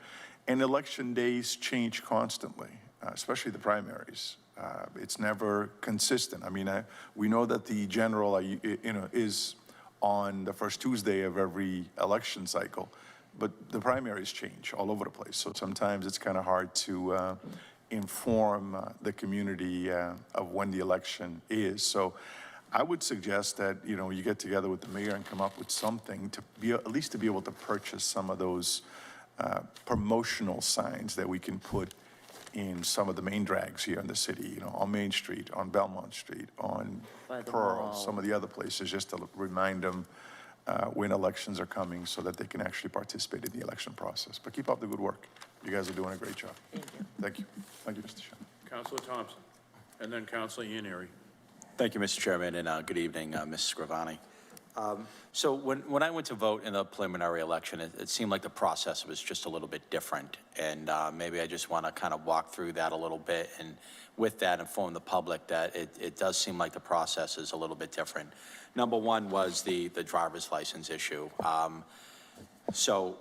And election days change constantly, especially the primaries. It's never consistent. We know that the general, is on the first Tuesday of every election cycle, but the primaries change all over the place. So sometimes it's kind of hard to inform the community of when the election is. So I would suggest that, you know, you get together with the mayor and come up with something to be, at least to be able to purchase some of those promotional signs that we can put in some of the main drags here in the city, you know, on Main Street, on Belmont Street, on By the Pearl, mall. some of the other places, just to remind them when elections are coming so that they can actually participate in the election process. But keep up the good work. You guys are doing a great job. Thank you. Thank you. Thank you, Mr. Chairman. Councilor Thompson, and then Councilor Ianieri. Thank you, Mr. Chairman, and good evening, Ms. Scrivani. So when I went to vote in the preliminary election, it seemed like the process was just a little bit different, and maybe I just want to kind of walk through that a little bit, and with that inform the public that it does seem like the process is a little bit different. Number one was the driver's license issue. So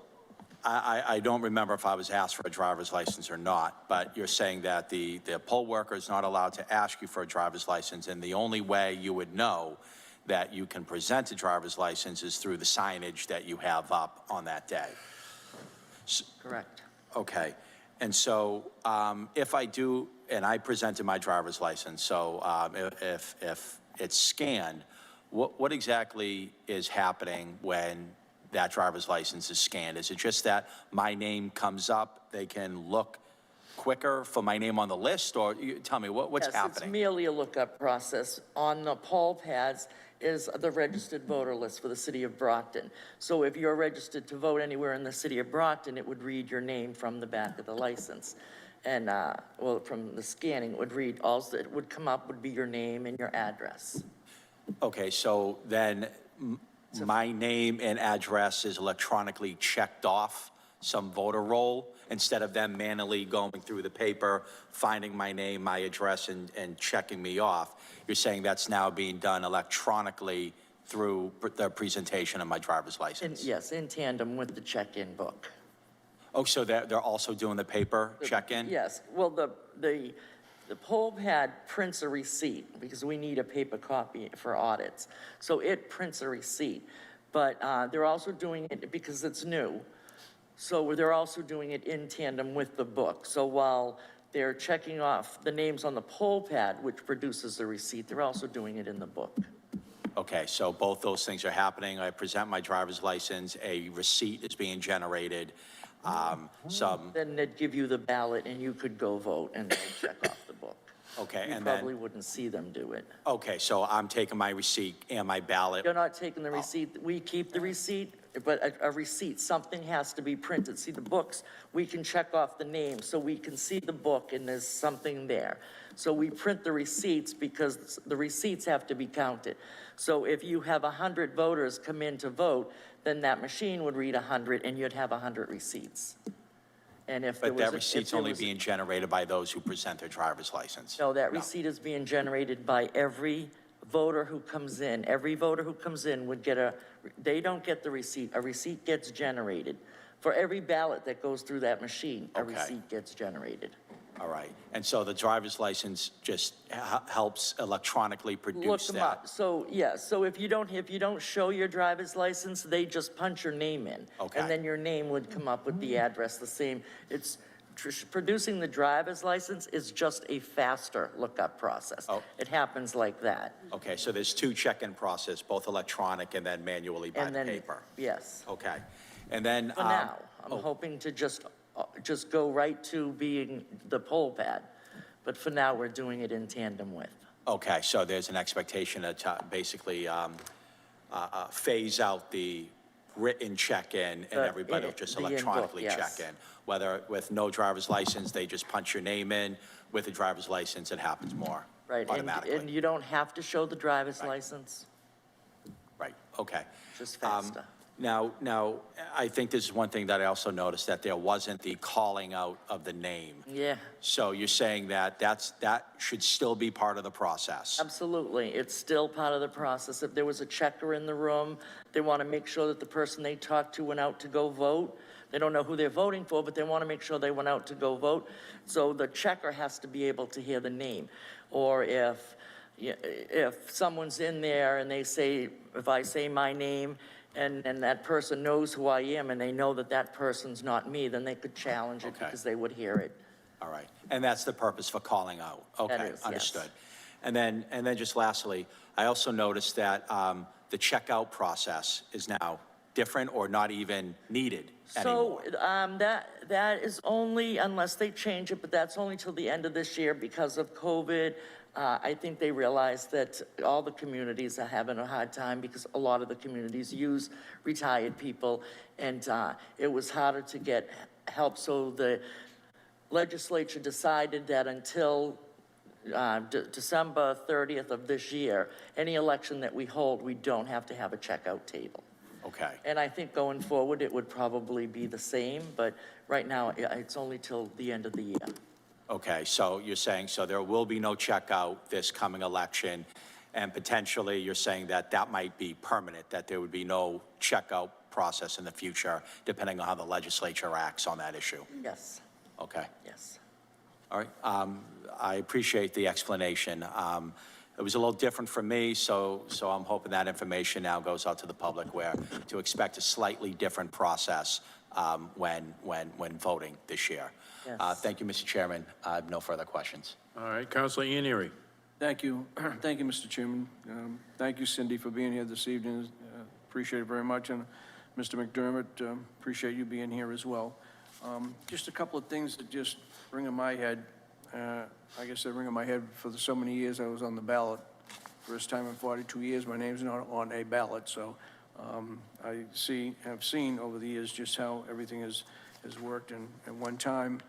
I don't remember if I was asked for a driver's license or not, but you're saying that the poll worker is not allowed to ask you for a driver's license, and the only way you would know that you can present a driver's license is through the signage that you have up on that day. Correct. Okay. And so if I do, and I presented my driver's license, so if it's scanned, what exactly is happening when that driver's license is scanned? Is it just that my name comes up, they can look quicker for my name on the list, or tell me what's Yes, happening? it's merely a lookup process. On the poll pads is the registered voter list for the city of Brockton. So if you're registered to vote anywhere in the city of Brockton, it would read your name from the back of the license. And, well, from the scanning, it would read, all that would come up would be your name and your address. Okay, so then my name and address is electronically checked off some voter roll instead of them manually going through the paper, finding my name, my address, and checking me off. You're saying that's now being done electronically through the presentation of my driver's And license? yes, in tandem with the check-in book. Oh, so they're also doing the paper check-in? Yes, well, the poll pad prints a receipt because we need a paper copy for audits. So it prints a receipt, but they're also doing it because it's new. So they're also doing it in tandem with the book. So while they're checking off the names on the poll pad, which produces the receipt, they're also doing it in the book. Okay, so both those things are happening. I present my driver's license, a receipt is being generated, Then they'd give you the ballot and you could go vote and they'll check off the book. okay, You and probably then, wouldn't see them do it. okay, so I'm taking my receipt and my ballot. You're not taking the receipt, we keep the receipt, but a receipt, something has to be printed. See, the books, we can check off the name, so we can see the book and there's something there. So we print the receipts because the receipts have to be counted. So if you have 100 voters come in to vote, then that machine would read 100 and you'd have 100 receipts. And if there But was. that receipt's only being generated by those who present their driver's license? No, that receipt is being generated by every voter who comes in. Every voter who comes in would get they don't get the receipt. A receipt gets generated. For every ballot that goes through that machine, a Okay. receipt gets generated. All right, and so the driver's license just helps electronically Look produce them that? up. So, yeah, so if you don't show your driver's license, they just punch your name in. Okay. And then your name would come up with the address the same. It's, producing the driver's license is just a faster lookup process. Oh. It happens like that. Okay, so there's two check-in process, both electronic and then manually by And the then, paper? yes. Okay, and then... For now, I'm hoping to just go right to being the poll pad. But for now, we're doing it in tandem with. Okay, so there's an expectation to basically phase out the written check-in and everybody will just the in-book, electronically yes. check in. Whether with no driver's license, they just punch your name in. With a driver's license, it happens more Right, automatically. and you don't have to show the driver's license, Right, okay. just faster. Now, I think this is one thing that I also noticed, that there wasn't the calling out of the name. Yeah, So you're saying that that should still be part of the process? absolutely. It's still part of the process. If there was a checker in the room, they want to make sure that the person they talked to went out to go vote. They don't know who they're voting for, but they want to make sure they went out to go vote. So the checker has to be able to hear the name. Or if someone's in there and they say, if I say my name, and that person knows who I am and they know that that person's not me, then they could challenge it Okay. because they would hear it. All right, and that's the purpose for calling out? Okay, is, yes. understood. And then just lastly, I also noticed that the checkout process is now different or not even needed anymore. So, that is only unless they change it, but that's only till the end of this year because of COVID. I think they realized that all the communities are having a hard time because a lot of the communities use retired people, and it was harder to get help, so the legislature decided that until December 30th of this year, any election that we hold, we don't have to have a checkout table. Okay. And I think going forward, it would probably be the same, but right now, it's only till the end of the year. Okay, so you're saying, so there will be no checkout this coming election, and potentially you're saying that that might be permanent, that there would be no checkout process in the future, depending on how the legislature acts on that issue? Yes, Okay, yes. all right. I appreciate the explanation. It was a little different for me, so I'm hoping that information now goes out to the public where to expect a slightly different process when voting this year. Yes. Thank you, Mr. Chairman. I have no further questions. All right, Counselor Ianieri. Thank you. Thank you, Mr. Chairman. Thank you, Cindy, for being here this evening. Appreciate it very much. And Mr. McDermott, appreciate you being here as well. Just a couple of things that just ring in my head. I guess they ring in my head for so many years I was on the ballot. First time in 42 years, my name's not on a ballot. So I have seen over the years just how everything has worked. And at one time,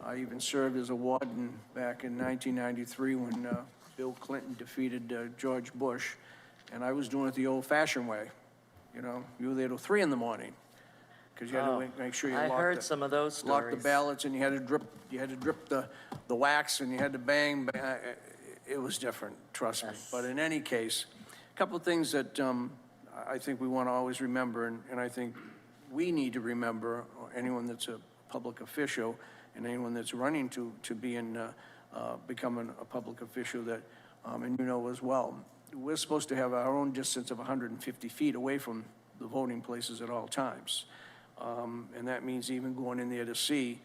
I even served as a warden back in 1993 when Bill Clinton defeated George Bush. And I was doing it the old-fashioned way. You know, you were there till 3 in the morning. Because you had to make sure you I locked heard some of those lock the stories. ballots, and you had to drip the wax, and you had to bang. It was different, trust me. But in any case, a couple of things that I think we want to always remember, and I think we need to remember, or anyone that's a public official and anyone that's running to becoming a public official, that, and you know as well, we're supposed to have our own distance of 150 feet away from the voting places at all times. And that means even going in there to see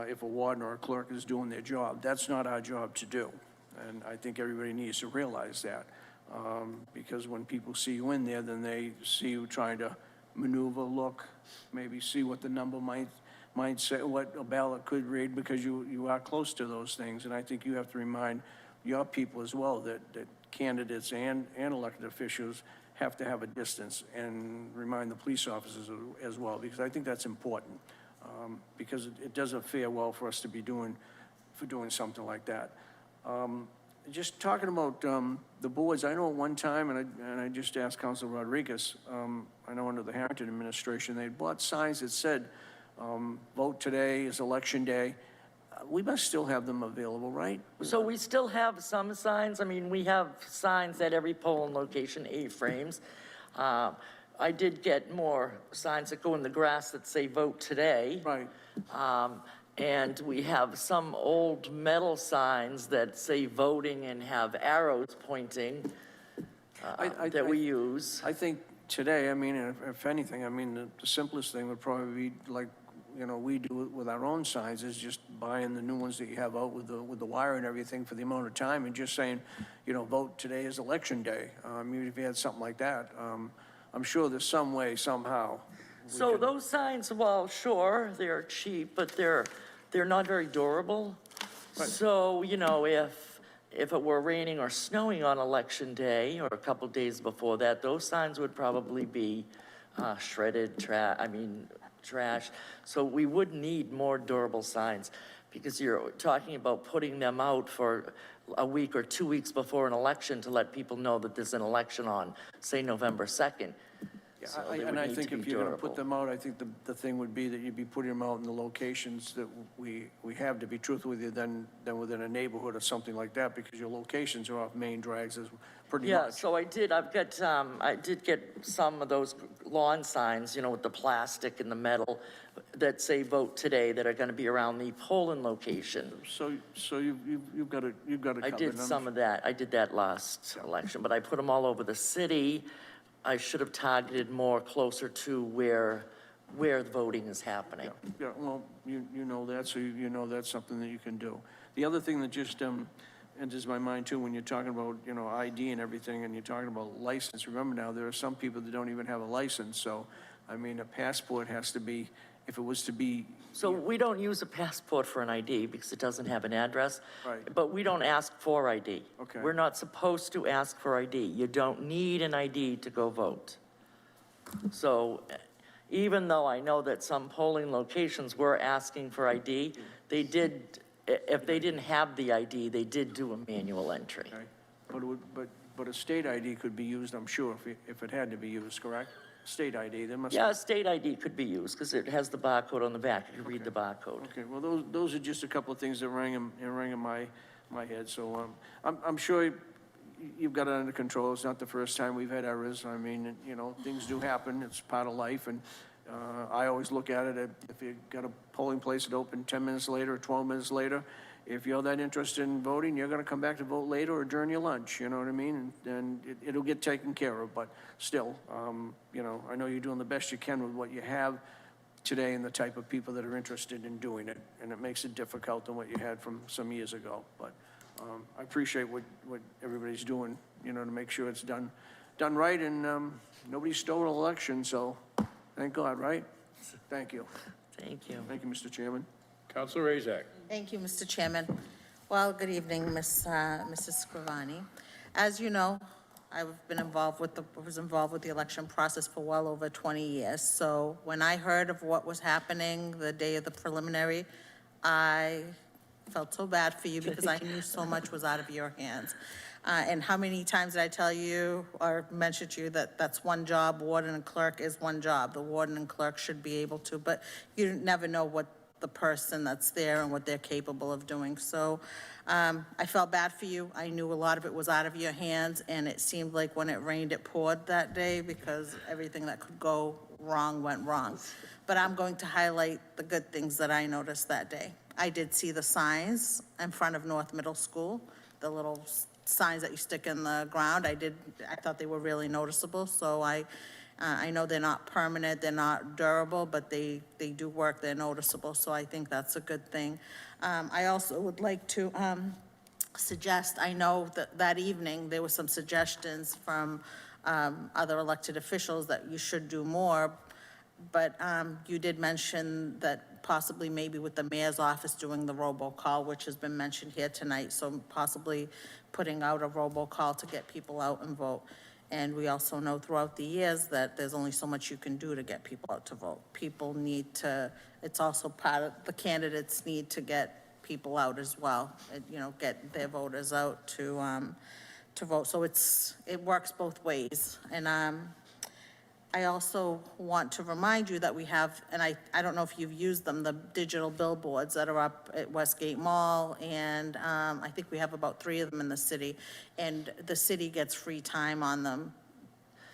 if a warden or a clerk is doing their job. That's not our job to do. And I think everybody needs to realize that. Because when people see you in there, then they see you trying to maneuver, look, maybe see what the number might say, what a ballot could read, because you are close to those things. And I think you have to remind your people as well that candidates and elected officials have to have a distance, and remind the police officers as well, because I think that's important, because it doesn't fare well for us to be doing something like that. Just talking about the boards, I know at one time, and I just asked Councilor Rodriguez, I know under the Harrington administration, they bought signs that said, vote today is election day. We must still have them available, right? So we still have some signs. I mean, we have signs at every polling location, A-frames. I did get more signs that go in the grass that say vote today. Right. And we have some old metal signs that say voting and have arrows pointing that we use. I think today, I mean, if anything, I mean, the simplest thing would probably be like, you know, we do it with our own signs, is just buying the new ones that you have out with the wire and everything for the amount of time, and just saying, you know, vote today is election day. Even if you had something like that, I'm sure there's some way, somehow. So those signs, well, sure, they're cheap, but they're not very durable. Right. So, you know, if it were raining or snowing on election day or a couple days before that, those signs would probably be shredded, trash. So we would need more durable signs, because you're talking about putting them out for a week or 2 weeks before an election to let people know that there's an election on, say, November 2nd. Yeah, So they and would I need think to if be you're gonna put durable. them out, I think the thing would be that you'd be putting them out in the locations that we have, to be truthful with you, than within a neighborhood or something like that, because your locations are off main drags as pretty Yeah, much. so I did get some of those lawn signs, you know, with the plastic and the metal that say vote today, that are gonna be around the polling location. So you've got it covered. I did some of that. I did that last election, but I put them all over the city. I should have targeted more closer to where the voting is happening. Yeah, well, you know that, so you know that's something that you can do. The other thing that just enters my mind too, when you're talking about, you know, ID and everything, and you're talking about license. Remember now, there are some people that don't even have a license, so, I mean, a passport has to be, if it was to be, So we don't use a passport for an ID because it doesn't have an address. Right. But we don't ask for ID. Okay. We're not supposed to ask for ID. You don't need an ID to go vote. So even though I know that some polling locations were asking for ID, they did, if they didn't have the ID, they did do a manual entry. okay? But it would, but a state ID could be used, I'm sure, if it had to be used, correct? State ID, there must be. Yeah, a state ID could be used because it has the barcode on the back. You can read the barcode. Okay, well, those are just a couple of things that rang in my head, so, I'm sure you've got it under control. It's not the first time we've had errors. I mean, you know, things do happen. It's part of life, and, I always look at it, if you've got a polling place that opened 10 minutes later or 12 minutes later, if you're that interested in voting, you're gonna come back to vote later or during your lunch, you know what I mean? And it'll get taken care of, but still, you know, I know you're doing the best you can with what you have today and the type of people that are interested in doing it, and it makes it difficult than what you had from some years ago. But I appreciate what everybody's doing, you know, to make sure it's done right, and nobody stole an election, so thank God, right? Thank you. Thank you. Thank you, Mr. Chairman. Counselor Azak. Thank you, Mr. Chairman. Well, good evening, Mrs. Scrivani. As you know, I was involved with the election process for well over 20 years. So when I heard of what was happening the day of the preliminary, I felt so bad for you because I knew so much was out of your hands. And how many times did I tell you or mention to you that that's one job, warden and clerk is one job. The warden and clerk should be able to, but you never know what the person that's there and what they're capable of doing. So I felt bad for you. I knew a lot of it was out of your hands, and it seemed like when it rained, it poured that day because everything that could go wrong went wrong. But I'm going to highlight the good things that I noticed that day. I did see the signs in front of North Middle School, the little signs that you stick in the ground. I thought they were really noticeable, so I know they're not permanent, they're not durable, but they do work, they're noticeable, so I think that's a good thing. I also would like to suggest, I know that evening, there were some suggestions from other elected officials that you should do more, but you did mention that possibly maybe with the mayor's office doing the robocall, which has been mentioned here tonight, so possibly putting out a robocall to get people out and vote. And we also know throughout the years that there's only so much you can do to get people out to vote. People need to, it's also part of, the candidates need to get people out as well, you know, get their voters out to vote. So it works both ways. And I also want to remind you that we have, and I don't know if you've used them, the digital billboards that are up at Westgate Mall, and I think we have about 3 of them in the city, and the city gets free time on them.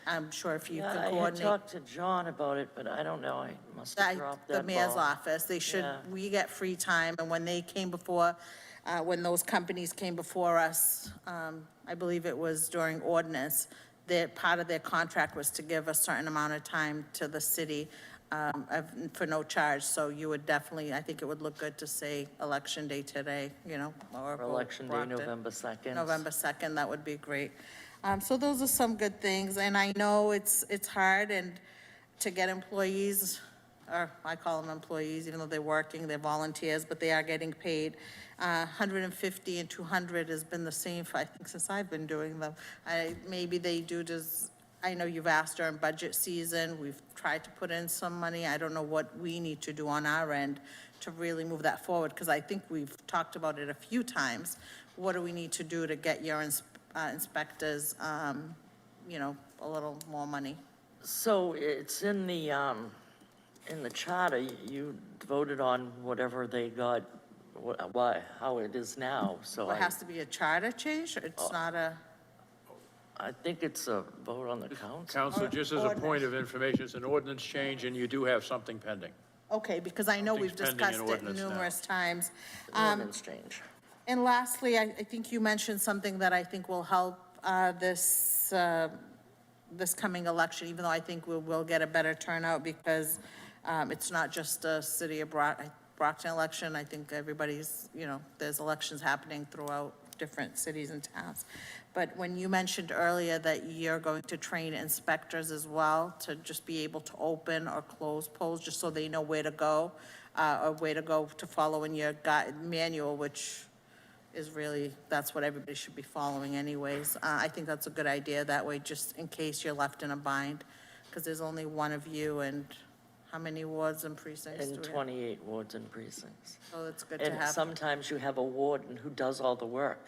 I'm sure if you could I had coordinate. talked to John about it, but I don't know, I must have dropped that The mayor's ball. office, they should, Yeah. we get free time, and when they came before, when those companies came before us, I believe it was during ordinance, that part of their contract was to give a certain amount of time to the city for no charge. So you would definitely, I think it would look good to say election day today, you know, or Election day, Brockton. November 2nd. November 2nd, that would be great. So those are some good things, and I know it's hard and to get employees, or I call them employees, even though they're working, they're volunteers, but they are getting paid. 150 and 200 has been the same for, I think, since I've been doing them. Maybe they do just, I know you've asked during budget season, we've tried to put in some money. I don't know what we need to do on our end to really move that forward, because I think we've talked about it a few times. What do we need to do to get your inspectors, you know, a little more money? So it's in the charter, you voted on whatever they got, how it is now, so Well, it has to be a charter change, it's not a, I think it's a vote on the council. Counselor, just as a point of information, it's an ordinance change, and you do have something pending. okay, because I know we've Something's pending in discussed it ordinance now. numerous times. Ordinance change. And lastly, I think you mentioned something that I think will help this coming election, even though I think we will get a better turnout because it's not just a city of Brockton election. I think everybody's, you know, there's elections happening throughout different cities and towns. But when you mentioned earlier that you're going to train inspectors as well to just be able to open or close polls, just so they know where to go, or where to go to follow in your manual, which is really, that's what everybody should be following anyways. I think that's a good idea, that way, just in case you're left in a bind, because there's only one of you, and how many wards and precincts do And we have? 28 wards and precincts. So it's good to And have. sometimes you have a warden who does all the work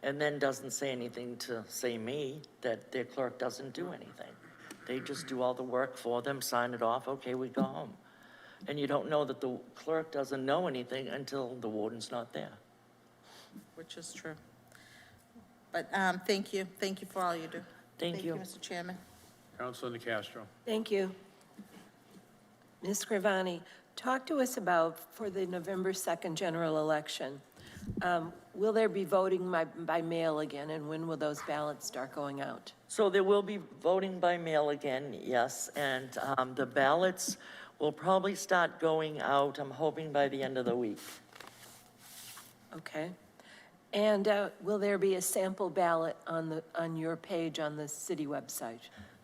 and then doesn't say anything to, say me, that their clerk doesn't do anything. They just do all the work for them, sign it off, okay, we go home. And you don't know that the clerk doesn't know anything until the warden's not there. Which is true. But thank you for all you do. Thank you. Mr. Chairman. Councilor Castro. Thank you. Ms. Scrivani, talk to us about, for the November 2nd general election, will there be voting by mail again, and when will those ballots start going out? So there will be voting by mail again, yes, and the ballots will probably start going out, I'm hoping by the end of the week. Okay. And will there be a sample ballot on your page on the city website?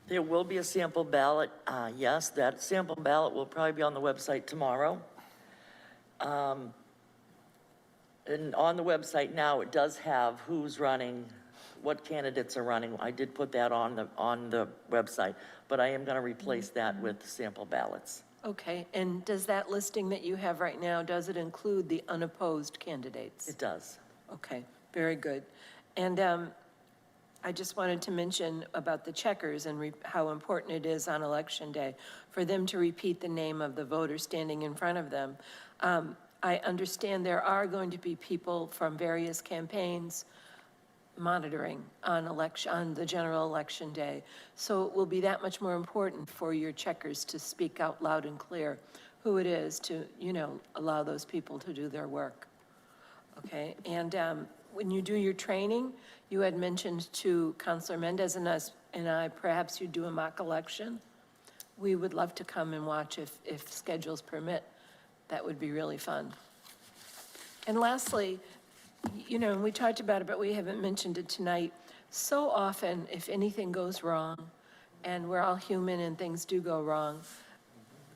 There will be a sample ballot, yes, that sample ballot will probably be on the website tomorrow. And on the website now, it does have who's running, what candidates are running. I did put that on the website, but I am gonna replace that with sample ballots. Okay, and does that listing that you have right now, does it include the unopposed candidates? It does. Okay, very good. And I just wanted to mention about the checkers and how important it is on Election Day for them to repeat the name of the voter standing in front of them. I understand there are going to be people from various campaigns monitoring on the general election day. So it will be that much more important for your checkers to speak out loud and clear who it is to, allow those people to do their work. Okay, and when you do your training, you had mentioned to Councilor Mendez and I, perhaps you do a mock election. We would love to come and watch if schedules permit. That would be really fun. And lastly, we talked about it, but we haven't mentioned it tonight. So often, if anything goes wrong, and we're all human and things do go wrong,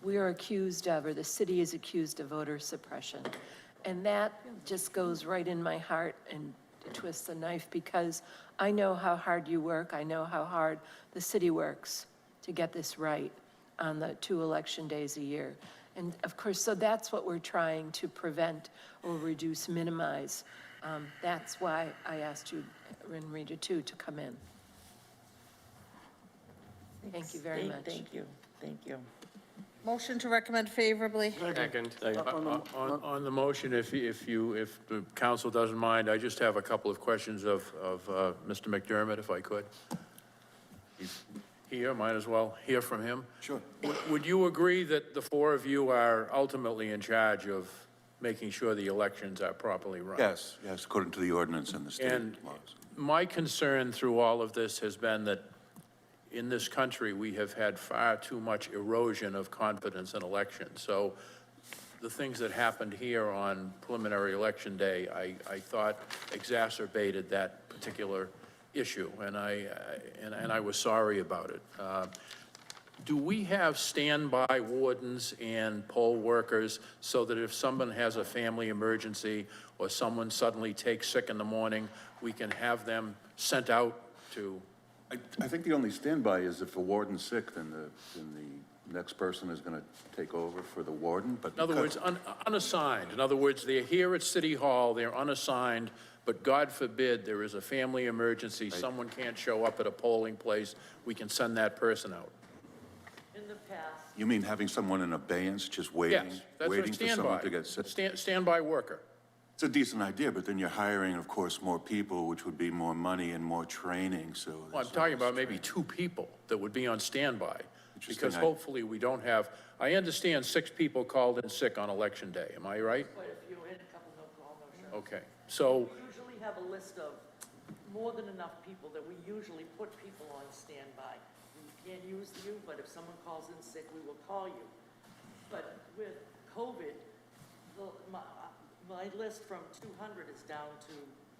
we are accused of, or the city is accused of voter suppression. And that just goes right in my heart and twists the knife, because I know how hard you work. I know how hard the city works to get this right on the 2 election days a year. And of course, so that's what we're trying to prevent or reduce, minimize. That's why I asked you, Rita, too, to come in. Thank you very much. Thank you, thank you. Motion to recommend favorably. Second. On the motion, if the council doesn't mind, I just have a couple of questions of Mr. McDermott, if I could. He's here, might as well hear from him. Sure. Would you agree that the 4 of you are ultimately in charge of making sure the elections are properly run? Yes, according to the ordinance and the state And laws. my concern through all of this has been that in this country, we have had far too much erosion of confidence in elections. So the things that happened here on preliminary election day, I thought exacerbated that particular issue, and I was sorry about it. Do we have standby wardens and poll workers so that if someone has a family emergency or someone suddenly takes sick in the morning, we can have them sent out to? I think the only standby is if a warden's sick, then the next person is going to take over for the warden, but. In other words, unassigned. In other words, they're here at City Hall, they're unassigned, but God forbid there is a family emergency, someone can't show up at a polling place, we can send that person out. In the past. You mean having someone in abeyance, just waiting? Yes, that's waiting a for someone to get sick? Standby worker. It's a decent idea, but then you're hiring, of course, more people, which would be more money and more training, so. Well, I'm talking about maybe 2 people that would be on standby. Interesting. Because hopefully we don't have, I understand 6 people called in sick on election day, am I right? Quite a few, and a couple no call, no show. Okay, so, We usually have a list of more than enough people that we usually put people on standby. We can't use you, but if someone calls in sick, we will call you. But with COVID, my list from 200 is down to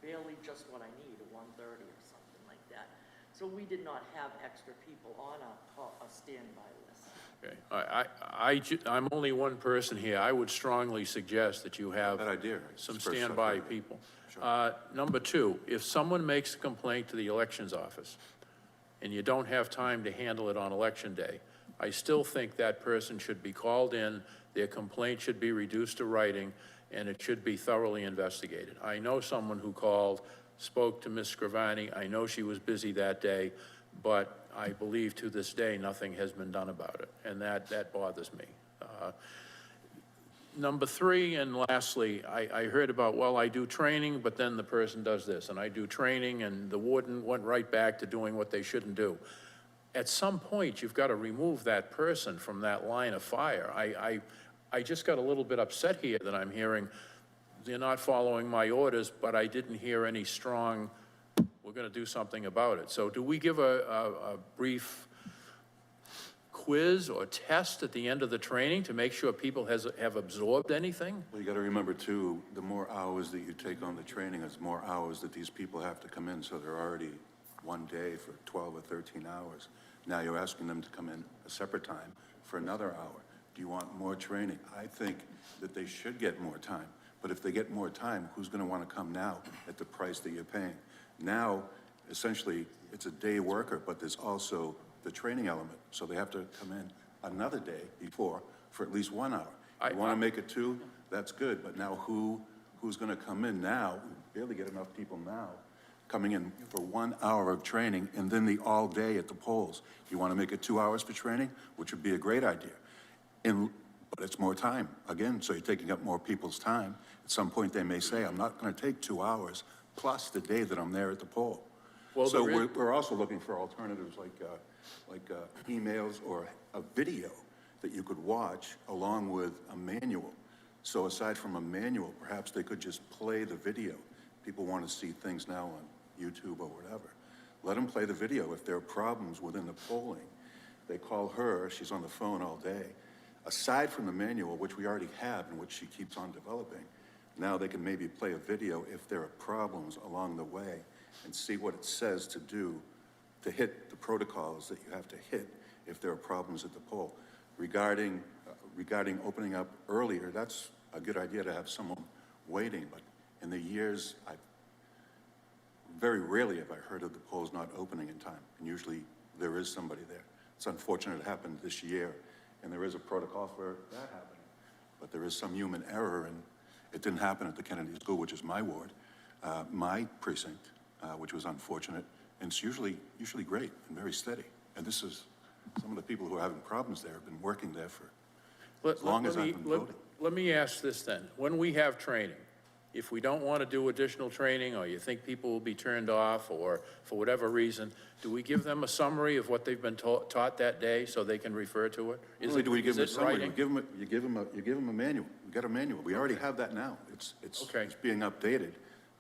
barely just what I need, a 1:30 or something like that. So we did not have extra people on a standby list. Okay, I'm only one person here. I would strongly suggest that you have Bad idea. some It's first standby shot. people. Number two, if someone makes a complaint to the elections office and you don't have time to handle it on election day, I still think that person should be called in, their complaint should be reduced to writing, and it should be thoroughly investigated. I know someone who called, spoke to Ms. Scrivani. I know she was busy that day, but I believe to this day, nothing has been done about it, and that bothers me. Number three, and lastly, I heard about, well, I do training, but then the person does this, and I do training, and the warden went right back to doing what they shouldn't do. At some point, you've got to remove that person from that line of fire. I just got a little bit upset here that I'm hearing they're not following my orders, but I didn't hear any strong, we're going to do something about it. So do we give a brief quiz or test at the end of the training to make sure people have absorbed anything? Well, you got to remember too, the more hours that you take on the training is more hours that these people have to come in, so they're already one day for 12 or 13 hours. Now you're asking them to come in a separate time for another hour. Do you want more training? I think that they should get more time, but if they get more time, who's going to want to come now at the price that you're paying? Now, essentially, it's a day worker, but there's also the training element, so they have to come in another day before for at least 1 hour. You want to make it 2, that's good, but now who's going to come in now? We barely get enough people now coming in for 1 hour of training and then the all day at the polls. You want to make it 2 hours for training, which would be a great idea. But it's more time, again, so you're taking up more people's time. At some point, they may say, I'm not going to take 2 hours plus the day that I'm there at the poll. Well, So we're also looking for alternatives like emails or a video that you could watch along with a manual. So aside from a manual, perhaps they could just play the video. People want to see things now on YouTube or whatever. Let them play the video. If there are problems within the polling, they call her, she's on the phone all day. Aside from the manual, which we already have and which she keeps on developing, now they can maybe play a video if there are problems along the way and see what it says to do to hit the protocols that you have to hit if there are problems at the poll. Regarding opening up earlier, that's a good idea to have someone waiting, but in the years, very rarely have I heard of the polls not opening in time, and usually there is somebody there. It's unfortunate it happened this year, and there is a protocol for that happening, but there is some human error, and it didn't happen at the Kennedy School, which is my ward, my precinct, which was unfortunate, and it's usually great and very steady. And this is, some of the people who are having problems there have been working there for as long as I've been voting. Let me ask this then. When we have training, if we don't want to do additional training, or you think people will be turned off, or for whatever reason, do we give them a summary of what they've been taught that day so they can refer to it? Not only do we give them a is it summary, writing? you give them a manual. We got a manual. We already have that now. It's being updated.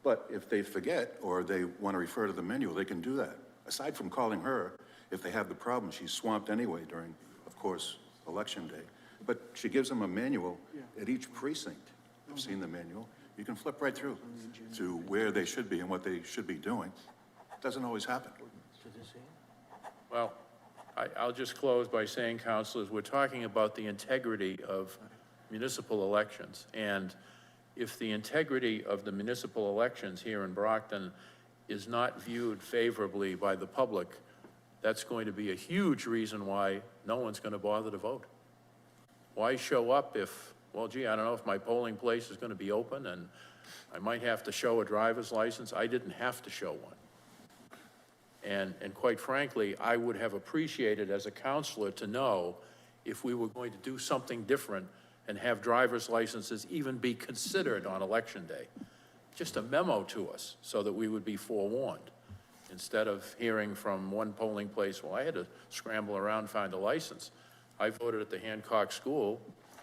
But if they forget or they want to refer to the manual, they can do that. Aside from calling her, if they have the problem, she's swamped anyway during, of course, election day. But she gives them a manual at each precinct. I've seen the manual. You can flip right through to where they should be and what they should be doing. It doesn't always happen. Well, I'll just close by saying, councilors, we're talking about the integrity of municipal elections. And if the integrity of the municipal elections here in Brockton is not viewed favorably by the public, that's going to be a huge reason why no one's going to bother to vote. Why show up if, well, gee, I don't know if my polling place is going to be open and I might have to show a driver's license. I didn't have to show one. And quite frankly, I would have appreciated as a counselor to know if we were going to do something different and have driver's licenses even be considered on election day. Just a memo to us so that we would be forewarned, instead of hearing from one polling place, well, I had to scramble around, find a license. I voted at the Hancock School,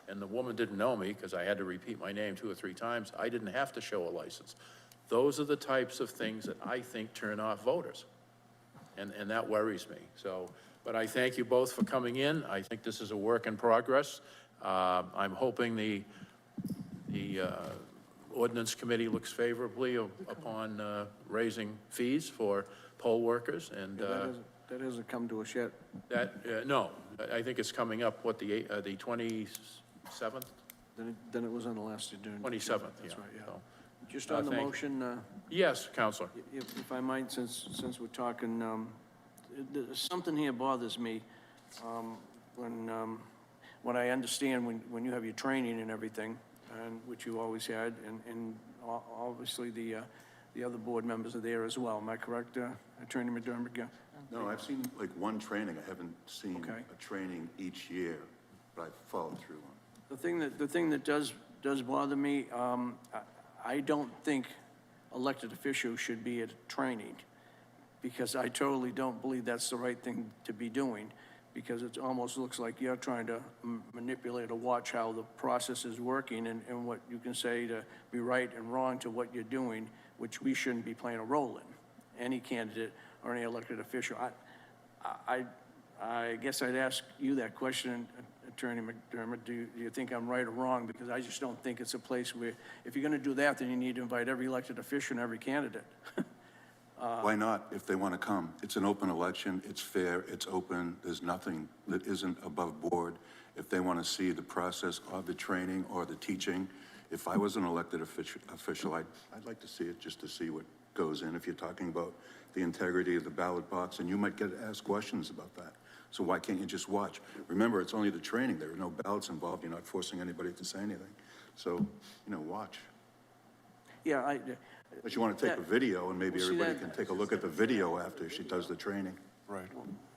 and the woman didn't know me because I had to repeat my name 2 or 3 times. I didn't have to show a license. Those are the types of things that I think turn off voters, and that worries me. So, but I thank you both for coming in. I think this is a work in progress. I'm hoping the Ordinance Committee looks favorably upon raising fees for poll workers, and That hasn't come to us yet. no, I think it's coming up, what, the 27th? Then it was on the last agenda. 27th, That's right, yeah. So, Just on the thank you. motion, Yes, Counselor. if I might, since we're talking, something here bothers me. When I understand when you have your training and everything, and which you always had, and obviously the other board members are there as well. Am I correct, Attorney McDermott? No, I've seen like one training. I haven't seen Okay. a training each year, but I've followed through on. The thing that does bother me, I don't think elected officials should be at training, because I totally don't believe that's the right thing to be doing, because it almost looks like you're trying to manipulate or watch how the process is working and what you can say to be right and wrong to what you're doing, which we shouldn't be playing a role in, any candidate or any elected official. I guess I'd ask you that question, Attorney McDermott. Do you think I'm right or wrong? Because I just don't think it's a place where, if you're going to do that, then you need to invite every elected official and every candidate. Why not, if they want to come? It's an open election, it's fair, it's open, there's nothing that isn't above board. If they want to see the process of the training or the teaching, if I was an elected official, I'd like to see it, just to see what goes in. If you're talking about the integrity of the ballot box, and you might get asked questions about that. So why can't you just watch? Remember, it's only the training. There are no ballots involved. You're not forcing anybody to say anything. So, watch. Yeah, But you want to take a video, and maybe Well, see, everybody that- can take a look at the video after she does the training. Right.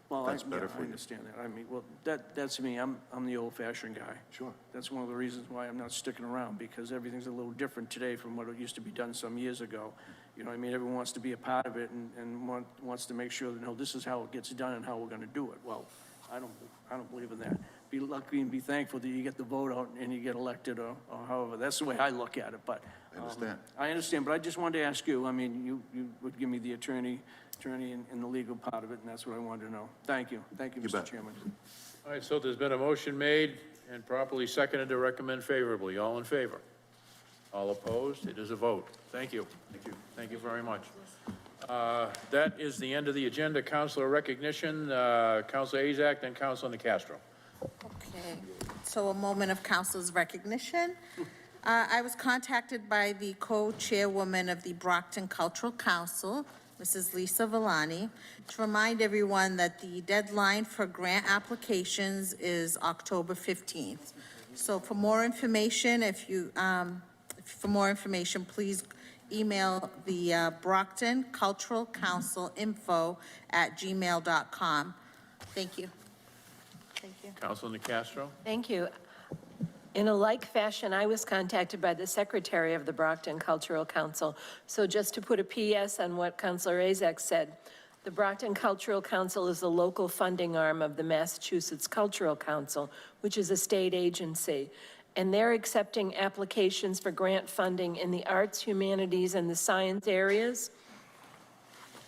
well, That's better for I you. understand that. I mean, well, that's me. I'm the old-fashioned guy. Sure. That's one of the reasons why I'm not sticking around, because everything's a little different today from what it used to be done some years ago. You know what I mean? Everyone wants to be a part of it and wants to make sure that, no, this is how it gets done and how we're gonna do it. Well, I don't believe in that. Be lucky and be thankful that you get the vote out and you get elected, or however. That's the way I look at it, but. I understand. I understand, but I just wanted to ask you, I mean, you would give me the attorney and the legal part of it, and that's what I wanted to know. Thank you. Thank you, You Mr. bet. Chairman. All right, so there's been a motion made and properly seconded to recommend favorably. All in favor? All opposed? It is a vote. Thank you. Thank you. Thank you very much. That is the end of the agenda. Councilor recognition, Councilor Azak, then Councilor Castro. Okay, so a moment of council's recognition. I was contacted by the co-chairwoman of the Brockton Cultural Council, Mrs. Lisa Villani, to remind everyone that the deadline for grant applications is October 15th. So for more information, please email the Brockton Cultural Council info@gmail.com. Thank you. Thank you. Councilor Castro. Thank you. In a like fashion, I was contacted by the secretary of the Brockton Cultural Council. So just to put a PS on what Councilor Azak said, the Brockton Cultural Council is the local funding arm of the Massachusetts Cultural Council, which is a state agency. And they're accepting applications for grant funding in the arts, humanities, and the science areas.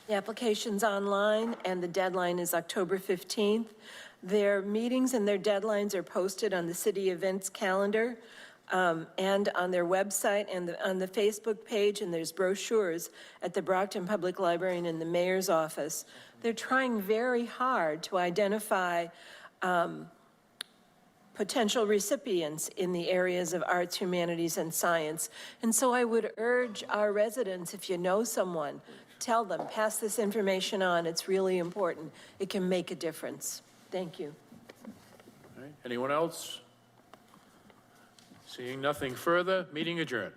The application's online, and the deadline is October 15th. Their meetings and their deadlines are posted on the city events calendar and on their website and on the Facebook page, and there's brochures at the Brockton Public Library and in the mayor's office. They're trying very hard to identify potential recipients in the areas of arts, humanities, and science. And so I would urge our residents, if you know someone, tell them, pass this information on. It's really important. It can make a difference. Thank you. All right, anyone else? Seeing nothing further, meeting adjourned.